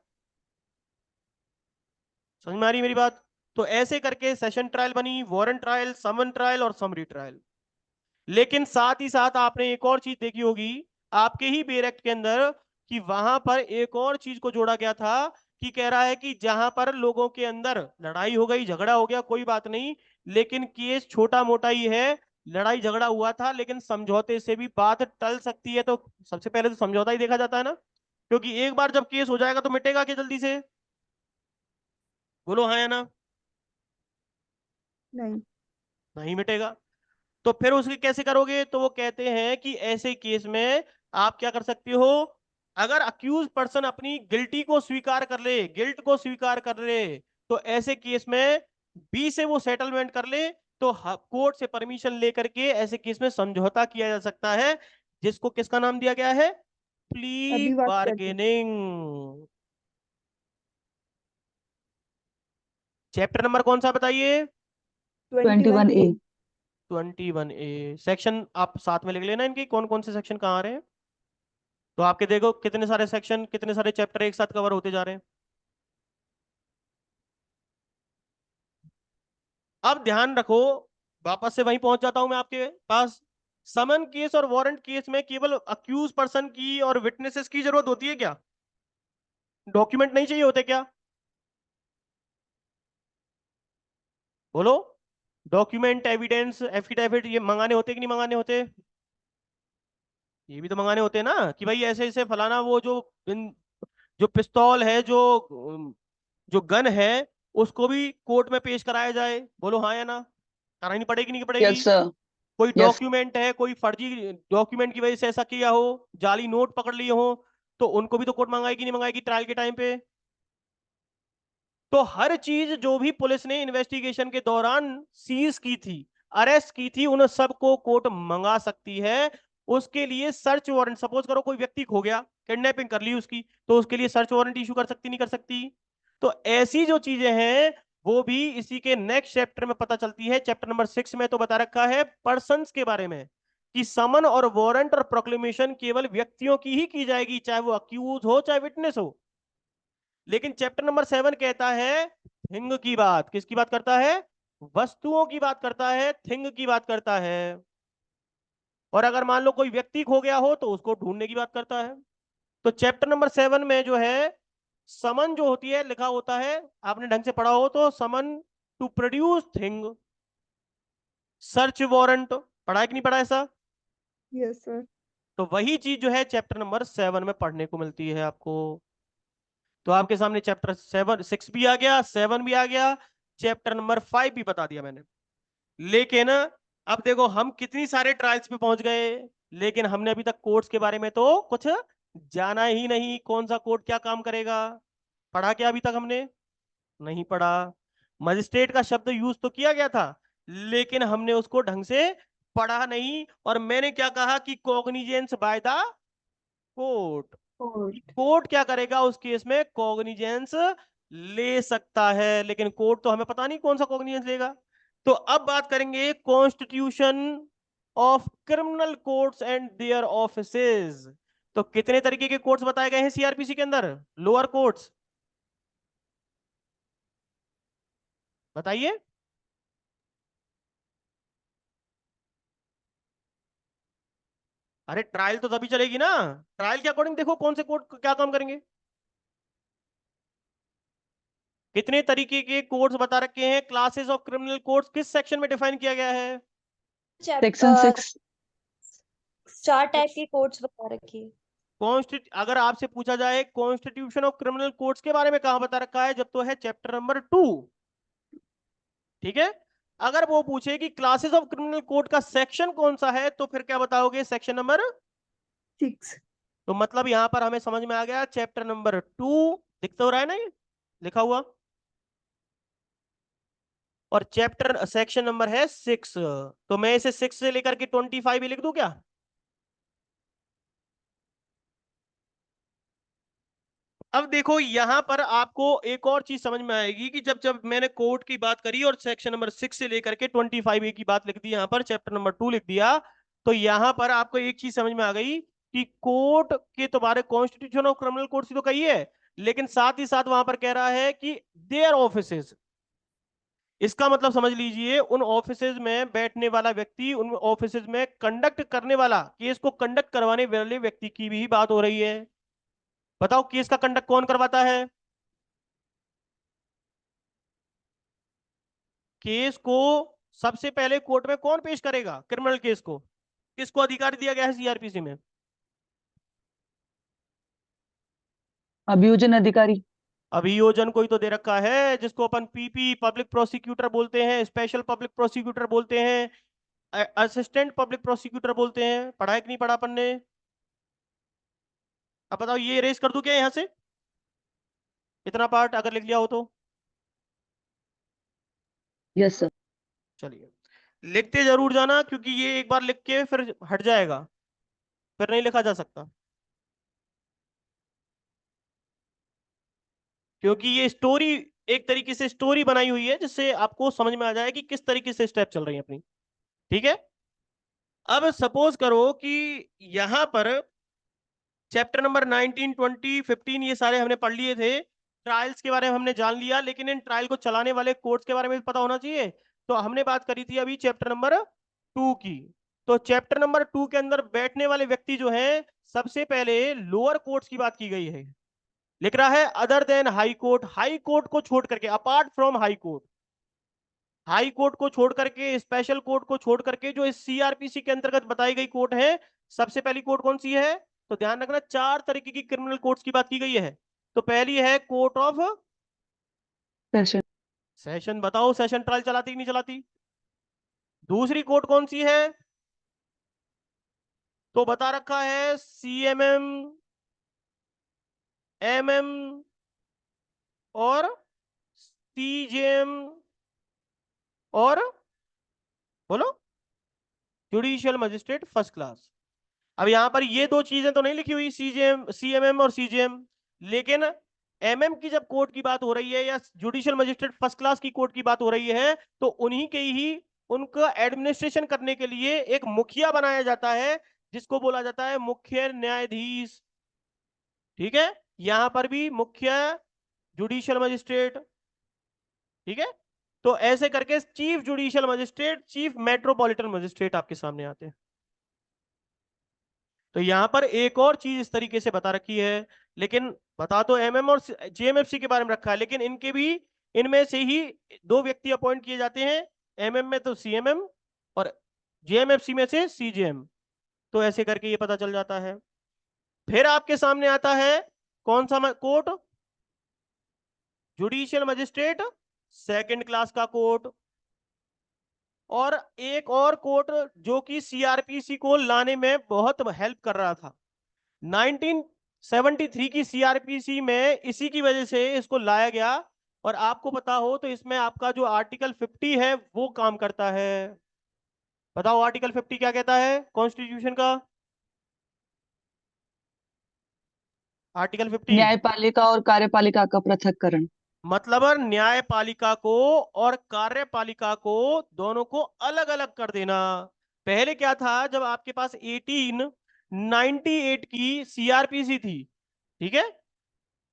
समझ में आ रही है मेरी बात। तो ऐसे करके सेशन ट्रायल बनी, वारंट ट्रायल, समन ट्रायल और समरी ट्रायल। लेकिन साथ ही साथ आपने एक और चीज देखी होगी आपके ही बेर एक्ट के अंदर, कि वहां पर एक और चीज को जोड़ा गया था, कि कह रहा है कि जहां पर लोगों के अंदर लड़ाई हो गई, झगड़ा हो गया, कोई बात नहीं, लेकिन केस छोटा मोटा ही है, लड़ाई झगड़ा हुआ था, लेकिन समझौते से भी बात टल सकती है। तो सबसे पहले तो समझौता ही देखा जाता है ना, क्योंकि एक बार जब केस हो जाएगा तो मिटेगा क्या जल्दी से, बोलो हाँ या ना। नहीं। नहीं मिटेगा। तो फिर उसके कैसे करोगे, तो वो कहते हैं कि ऐसे केस में आप क्या कर सकते हो, अगर अक्यूज पर्सन अपनी गिल्टी को स्वीकार कर ले, गिल्ट को स्वीकार कर ले, तो ऐसे केस में बी से वो सेटलमेंट कर ले, तो कोर्ट से परमिशन लेकर के ऐसे केस में समझौता किया जा सकता है, जिसको किसका नाम दिया गया है, प्ली अभिवाद करते। बार्गेनिंग। चैप्टर नंबर कौन सा बताइए, 21A। 21A। सेक्शन आप साथ में लिख लेना इनकी, कौन कौन से सेक्शन कहाँ आ रहे हैं। तो आपके देखो कितने सारे सेक्शन, कितने सारे चैप्टर एक साथ कवर होते जा रहे हैं। अब ध्यान रखो, वापस से वहीं पहुंच जाता हूं मैं आपके पास। समन केस और वारंट केस में केवल अक्यूज पर्सन की और विटनेसेस की जरूरत होती है क्या, डॉक्यूमेंट नहीं चाहिए होते क्या, बोलो। डॉक्यूमेंट, एविडेंस, एफिडेविट ये मंगाने होते कि नहीं मंगाने होते, ये भी तो मंगाने होते हैं ना, कि भाई ऐसे ऐसे फलाना वो जो पिस्तौल है, जो गन है, उसको भी कोर्ट में पेश कराया जाए, बोलो हाँ या ना, करानी पड़ेगी नहीं यस पड़ेगी। सर। कोई Yes. डॉक्यूमेंट है, कोई फर्जी डॉक्यूमेंट की वजह से ऐसा किया हो, जाली नोट पकड़ लिए हो, तो उनको भी तो कोर्ट मंगाएगी नहीं मंगाएगी ट्रायल के टाइम पे। तो हर चीज जो भी पुलिस ने इन्वेस्टिगेशन के दौरान सीज की थी, अरेस्ट की थी, उन सबको कोर्ट मंगा सकती है। उसके लिए सर्च वारंट, सपोज करो कोई व्यक्ति खो गया, किडनैपिंग कर ली उसकी, तो उसके लिए सर्च वारंट इशू कर सकती नहीं कर सकती। तो ऐसी जो चीजें हैं वो भी इसी के नेक्स्ट चैप्टर में पता चलती है। चैप्टर नंबर 6 में तो बता रखा है पर्सन्स के बारे में कि समन और वारंट और प्रोक्लेमेशन केवल व्यक्तियों की ही की जाएगी, चाहे वो अक्यूज हो चाहे विटनेस हो। लेकिन चैप्टर नंबर 7 कहता है थिंग की बात, किसकी बात करता है? वस्तुओं की बात करता है, थिंग की बात करता है। और अगर मान लो कोई व्यक्ति खो गया हो तो उसको ढूंढने की बात करता है। तो चैप्टर नंबर 7 में जो है समन जो होती है, लिखा होता है, आपने ढंग से पढ़ा हो तो, summon to produce thing, search warrant, पढ़ा है कि नहीं पढ़ा ऐसा? Yes sir. तो वही चीज जो है चैप्टर नंबर 7 में पढ़ने को मिलती है आपको। तो आपके सामने चैप्टर 6 भी आ गया, 7 भी आ गया, चैप्टर नंबर 5 भी बता दिया मैंने। लेकिन अब देखो हम कितनी सारे ट्रायल्स पे पहुंच गए, लेकिन हमने अभी तक कोर्ट्स के बारे में तो कुछ जाना ही नहीं। कौन सा कोर्ट क्या काम करेगा, पढ़ा क्या अभी तक हमने? नहीं पढ़ा। मजिस्ट्रेट का शब्द यूज तो किया गया था, लेकिन हमने उसको ढंग से पढ़ा नहीं। और मैंने क्या कहा कि cognizance by the court, court क्या करेगा उस केस में? कॉग्निजेंस ले सकता है, लेकिन कोर्ट तो हमें पता नहीं कौन सा कॉग्निजेंस लेगा। तो अब बात करेंगे constitution of criminal courts and their offices. तो कितने तरीके के कोर्ट्स बताए गए हैं सीआरपीसी के अंदर? लोअर कोर्ट्स बताइए। अरे ट्रायल तो तभी चलेगी ना, ट्रायल के अकॉर्डिंग देखो कौन से कोर्ट क्या काम करेंगे। कितने तरीके के कोर्ट्स बता रखे हैं? क्लासेस ऑफ क्रिमिनल कोर्ट्स किस सेक्शन में डिफाइन किया गया है? Section 6. 4 टाइप की कोर्ट्स बता रखी है। अगर आपसे पूछा जाए कॉन्स्टिट्यूशन ऑफ क्रिमिनल कोर्ट्स के बारे में कहां बता रखा है, जब तो है चैप्टर नंबर 2, ठीक है। अगर वो पूछे कि क्लासेस ऑफ क्रिमिनल कोर्ट का सेक्शन कौन सा है, तो फिर क्या बताओगे? Section number 6। तो मतलब यहां पर हमें समझ में आ गया चैप्टर नंबर 2 दिखता हो रहा है ना, ये लिखा हुआ, और चैप्टर सेक्शन नंबर है 6। तो मैं इसे 6 से लेकर के 25 ही लिख दूं क्या? अब देखो यहां पर आपको एक और चीज समझ में आएगी कि जब जब मैंने कोर्ट की बात करी और सेक्शन नंबर 6 से लेकर के 25A की बात लिख दी, यहां पर चैप्टर नंबर 2 लिख दिया, तो यहां पर आपको एक चीज समझ में आ गई कि कोर्ट के तुम्हारे कॉन्स्टिट्यूशन ऑफ क्रिमिनल कोर्ट तो कही है, लेकिन साथ ही साथ वहां पर कह रहा है कि देयर ऑफिसेज। इसका मतलब समझ लीजिए उन ऑफिसेज में बैठने वाला व्यक्ति, उन ऑफिसेज में कंडक्ट करने वाला, केस को कंडक्ट करवाने वाले व्यक्ति की भी बात हो रही है। बताओ केस का कंडक्ट कौन करवाता है? केस को सबसे पहले कोर्ट में कौन पेश करेगा? क्रिमिनल केस को किसको अधिकार दिया गया है सीआरपीसी में? अभियोजन अधिकारी. अभियोजन को ही तो दे रखा है, जिसको अपन पीपी पब्लिक प्रोसिक्यूटर बोलते हैं, स्पेशल पब्लिक प्रोसिक्यूटर बोलते हैं, असिस्टेंट पब्लिक प्रोसिक्यूटर बोलते हैं। पढ़ा है कि नहीं पढ़ा अपन ने? अब बताओ ये रेस कर दूं क्या यहां से, इतना पार्ट अगर लिख लिया हो तो? Yes sir. चलिए लिखते जरूर जाना, क्योंकि ये एक बार लिख के फिर हट जाएगा, फिर नहीं लिखा जा सकता, क्योंकि ये स्टोरी, एक तरीके से स्टोरी बनाई हुई है जिससे आपको समझ में आ जाए कि किस तरीके से स्टेप चल रही है अपनी, ठीक है। अब सपोज करो कि यहां पर चैप्टर नंबर 19, 20, 15 ये सारे हमने पढ़ लिए थे, ट्रायल्स के बारे में हमने जान लिया, लेकिन इन ट्रायल को चलाने वाले कोर्ट्स के बारे में भी पता होना चाहिए। तो हमने बात करी थी अभी चैप्टर नंबर 2 की। तो चैप्टर नंबर 2 के अंदर बैठने वाले व्यक्ति जो हैं, सबसे पहले लोअर कोर्ट्स की बात की गई है। लिख रहा है other than high court, high court को छोड़ करके, apart from high court, high court को छोड़ करके, स्पेशल कोर्ट को छोड़ करके, जो इस सीआरपीसी के अंतर्गत बताई गई कोर्ट है, सबसे पहली कोर्ट कौन सी है? तो ध्यान रखना 4 तरीके की क्रिमिनल कोर्ट्स की बात की गई है। तो पहली है कोर्ट ऑफ Session. सेशन, बताओ सेशन ट्रायल चलाती कि नहीं चलाती? दूसरी कोर्ट कौन सी है? तो बता रखा है CMM, MM और CJM और बोलो जुडिशियल मजिस्ट्रेट फर्स्ट क्लास। अब यहां पर ये दो चीजें तो नहीं लिखी हुई, CMM और CJM, लेकिन MM की जब कोर्ट की बात हो रही है या जुडिशियल मजिस्ट्रेट फर्स्ट क्लास की कोर्ट की बात हो रही है तो उन्हीं के ही उनका एडमिनिस्ट्रेशन करने के लिए एक मुखिया बनाया जाता है जिसको बोला जाता है मुख्य न्यायाधीश। ठीक है, यहां पर भी मुख्य जुडिशियल मजिस्ट्रेट। ठीक है, तो ऐसे करके chief judicial magistrate, chief metropolitan magistrate आपके सामने आते हैं। तो यहां पर एक और चीज इस तरीके से बता रखी है, लेकिन बता तो MM और JMFC के बारे में रखा है, लेकिन इनके भी इनमें से ही दो व्यक्ति अपॉइंट किए जाते हैं, MM में तो CMM और JMFC में से CJM। तो ऐसे करके ये पता चल जाता है। फिर आपके सामने आता है कौन सा court, judicial magistrate second class का कोर्ट, और एक और कोर्ट जो कि CRPC को लाने में बहुत हेल्प कर रहा था। 1973 की CRPC में इसी की वजह से इसको लाया गया। और आपको पता हो तो इसमें आपका जो आर्टिकल 50 है वो काम करता है। बताओ आर्टिकल 50 क्या कहता है कॉन्स्टिट्यूशन का? आर्टिकल 50 न्यायपालिका और कार्यपालिका का पृथक्करण। मतलब न्यायपालिका को और कार्यपालिका को दोनों को अलग अलग कर देना। पहले क्या था, जब आपके पास 1898 की CRPC थी, ठीक है,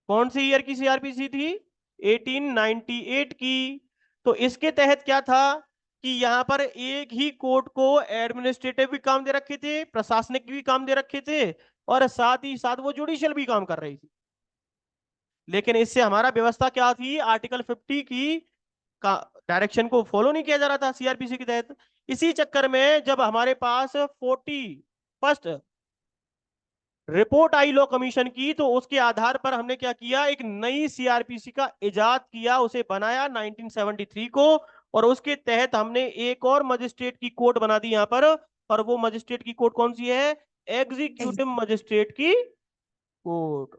कौन सी ईयर की CRPC थी? 1898 की। तो इसके तहत क्या था कि यहां पर एक ही कोर्ट को एडमिनिस्ट्रेटिव भी काम दे रखे थे, प्रशासनिक भी काम दे रखे थे, और साथ ही साथ वो जुडिशियल भी काम कर रही थी। लेकिन इससे हमारा व्यवस्था क्या थी, आर्टिकल 50 की का डायरेक्शन को फॉलो नहीं किया जा रहा था CRPC के तहत। इसी चक्कर में जब हमारे पास 41st रिपोर्ट आई लॉ कमीशन की, तो उसके आधार पर हमने क्या किया, एक नई CRPC का इजाद किया, उसे बनाया 1973 को। और उसके तहत हमने एक और मजिस्ट्रेट की कोर्ट बना दी यहां पर। और वो मजिस्ट्रेट की कोर्ट कौन सी है? एग्जीक्यूटिव मजिस्ट्रेट की कोर्ट।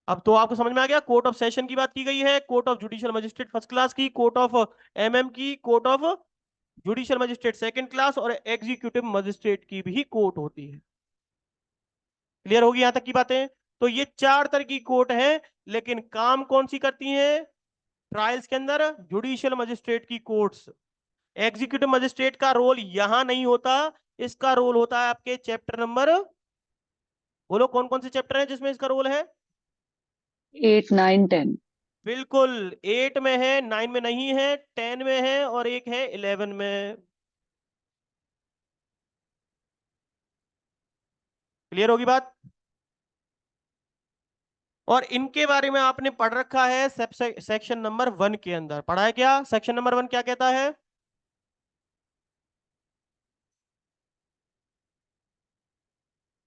अब तो आपको समझ में आ गया, कोर्ट ऑफ सेशन की बात की गई है, court of judicial magistrate first class की, कोर्ट ऑफ MM की, court of judicial magistrate second class, और एग्जीक्यूटिव मजिस्ट्रेट की भी कोर्ट होती है। क्लियर होगी यहां तक की बातें? तो ये चार तरह की कोर्ट है, लेकिन काम कौन सी करती हैं ट्रायल्स के अंदर? जुडिशियल मजिस्ट्रेट की कोर्ट्स। एग्जीक्यूटिव मजिस्ट्रेट का रोल यहां नहीं होता, इसका रोल होता है आपके चैप्टर नंबर, बोलो कौन कौन से चैप्टर है जिसमें इसका रोल है? 8, 9, 10। बिल्कुल, 8 में है, 9 में नहीं है, 10 में है, और एक है 11 में। क्लियर होगी बात? और इनके बारे में आपने पढ़ रखा है सेक्शन नंबर 1 के अंदर। पढ़ा है क्या? सेक्शन नंबर 1 क्या कहता है?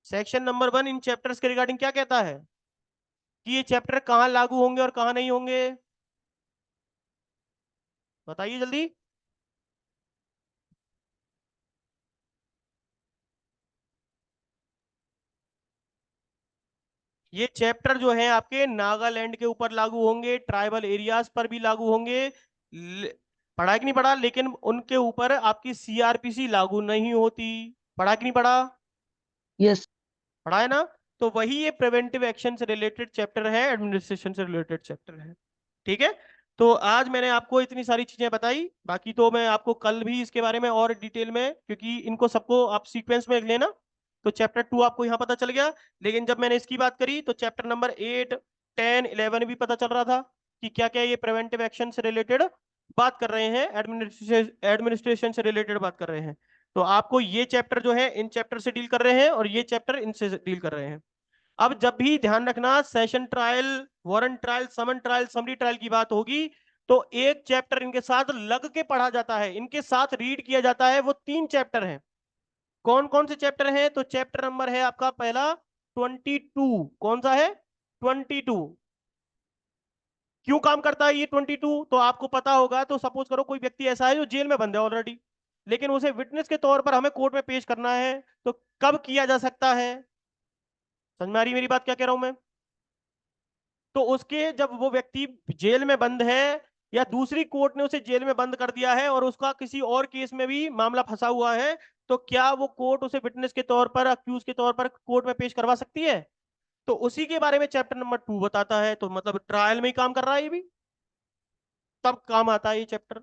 सेक्शन नंबर 1 इन चैप्टर्स के रिगार्डिंग क्या कहता है कि ये चैप्टर कहां लागू होंगे और कहां नहीं होंगे? बताइए जल्दी। ये चैप्टर जो है आपके नागालैंड के ऊपर लागू होंगे, ट्राइबल एरियाज पर भी लागू होंगे। पढ़ा कि नहीं पढ़ा? लेकिन उनके ऊपर आपकी CRPC लागू नहीं होती। पढ़ा कि नहीं पढ़ा? यस। पढ़ा है ना? तो वही ये प्रिवेंटिव एक्शन से रिलेटेड चैप्टर है, एडमिनिस्ट्रेशन से रिलेटेड चैप्टर है। ठीक है, तो आज मैंने आपको इतनी सारी चीजें बताई, बाकी तो मैं आपको कल भी इसके बारे में और डिटेल में, क्योंकि इनको सबको आप सीक्वेंस में लेना, तो चैप्टर 2 आपको यहाँ पता चल गया। लेकिन जब मैंने इसकी बात करी तो चैप्टर नंबर 8, 10, 11 भी पता चल रहा था कि क्या क्या ये प्रिवेंटिव एक्शन से रिलेटेड बात कर रहे हैं, एडमिनिस्ट्रेशन से रिलेटेड बात कर रहे हैं। तो आपको ये चैप्टर जो है इन चैप्टर से डील कर रहे हैं और ये चैप्टर इनसे डील कर रहे हैं। अब जब भी ध्यान रखना, सेशन ट्रायल, वारंट ट्रायल, समन ट्रायल, समरी ट्रायल की बात होगी, तो एक चैप्टर इनके साथ लग के पढ़ा जाता है, इनके साथ रीड किया जाता है। वो 3 चैप्टर हैं। कौन कौन से चैप्टर हैं? तो चैप्टर नंबर है आपका पहला 22। कौन सा है? 22। क्यों काम करता है ये 22? तो आपको पता होगा। तो सपोज करो कोई व्यक्ति ऐसा है जो जेल में बंद है ऑलरेडी, लेकिन उसे विटनेस के तौर पर हमें कोर्ट में पेश करना है, तो कब किया जा सकता है? समझ में आ रही मेरी बात क्या कह रहा हूं मैं? तो उसके जब वो व्यक्ति जेल में बंद है या दूसरी कोर्ट ने उसे जेल में बंद कर दिया है और उसका किसी और केस में भी मामला फंसा हुआ है, तो क्या वो कोर्ट उसे विटनेस के तौर पर, अक्यूज के तौर पर कोर्ट में पेश करवा सकती है? तो उसी के बारे में चैप्टर नंबर 2 बताता है। तो मतलब ट्रायल में ही काम कर रहा है ये भी, तब काम आता है ये चैप्टर।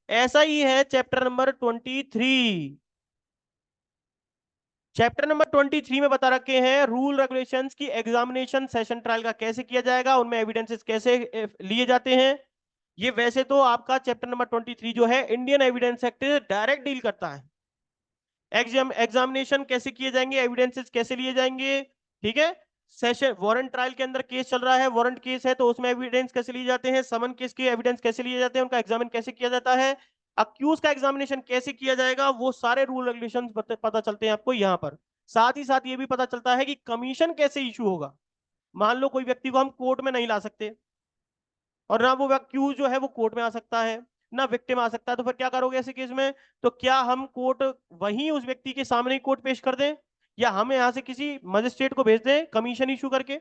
ऐसा ही है चैप्टर नंबर 23। चैप्टर नंबर 23 में बता रखे हैं रूल रेगुलेशंस की एग्जामिनेशन सेशन ट्रायल का कैसे किया जाएगा, उनमें एविडेंसेस कैसे लिए जाते हैं। ये वैसे तो आपका चैप्टर नंबर 23 जो है Indian evidence act direct deal करता है। एग्जामिनेशन कैसे किए जाएंगे, एविडेंसेस कैसे लिए जाएंगे, ठीक है। सेशन वारंट ट्रायल के अंदर केस चल रहा है, वारंट केस है तो उसमें एविडेंस कैसे लिए जाते हैं, समन केस के एविडेंस कैसे लिए जाते हैं, उनका एग्जामिन कैसे किया जाता है, अक्यूज का एग्जामिनेशन कैसे किया जाएगा, वो सारे रूल रेगुलेशंस पता चलते हैं आपको यहाँ पर। साथ ही साथ ये भी पता चलता है कि कमीशन कैसे इशू होगा। मान लो कोई व्यक्ति को हम कोर्ट में नहीं ला सकते और ना वो अक्यूज जो है वो कोर्ट में आ सकता है, ना विक्टिम आ सकता है, तो फिर क्या करोगे ऐसे केस में? तो क्या हम कोर्ट वहीं उस व्यक्ति के सामने ही कोर्ट पेश कर दें, या हम यहां से किसी मजिस्ट्रेट को भेज दें कमीशन इशू करके?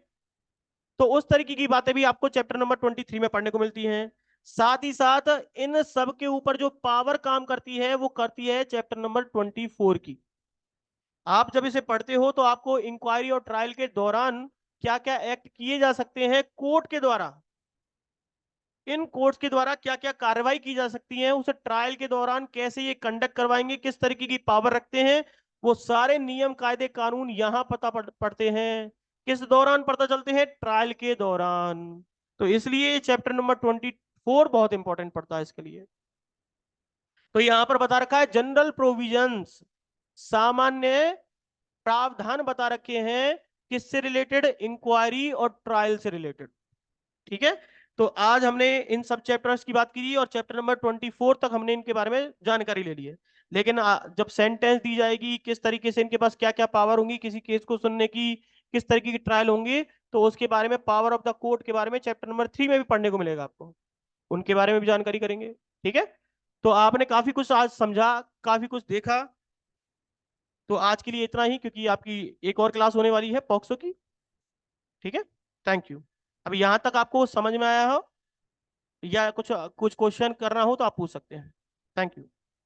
तो उस तरीके की बातें भी आपको चैप्टर नंबर 23 में पढ़ने को मिलती हैं। साथ ही साथ इन सब के ऊपर जो पावर काम करती है वो करती है चैप्टर नंबर 24 की। आप जब इसे पढ़ते हो तो आपको इंक्वायरी और ट्रायल के दौरान क्या क्या एक्ट किए जा सकते हैं कोर्ट के द्वारा, इन कोर्ट्स के द्वारा क्या क्या कार्रवाई की जा सकती है, उसे ट्रायल के दौरान कैसे ये कंडक्ट करवाएंगे, किस तरीके की पावर रखते हैं, वो सारे नियम कायदे कानून यहां पड़ते हैं। किस दौरान पता चलते हैं? ट्रायल के दौरान। तो इसलिए चैप्टर नंबर 24 बहुत इंपॉर्टेंट पड़ता है इसके लिए। तो यहां पर बता रखा है जनरल प्रोविजंस, सामान्य प्रावधान बता रखे हैं किससे रिलेटेड? इंक्वायरी और ट्रायल से रिलेटेड, ठीक है। तो आज हमने इन सब चैप्टर्स की बात की और चैप्टर नंबर 24 तक हमने इनके बारे में जानकारी ले ली है। लेकिन जब सेंटेंस दी जाएगी, किस तरीके से इनके पास क्या क्या पावर होंगी किसी केस को सुनने की, किस तरीके की ट्रायल होंगी, तो उसके बारे में पावर ऑफ द कोर्ट के बारे में चैप्टर नंबर 3 में भी पढ़ने को मिलेगा आपको, उनके बारे में भी जानकारी करेंगे, ठीक है। तो आपने काफी कुछ आज समझा, काफी कुछ देखा। तो आज के लिए इतना ही, क्योंकि आपकी एक और क्लास होने वाली है पॉक्सो की, ठीक है। Thank you. अभी यहां तक आपको समझ में आया हो या कुछ कुछ क्वेश्चन करना हो तो आप पूछ सकते हैं। Thank you.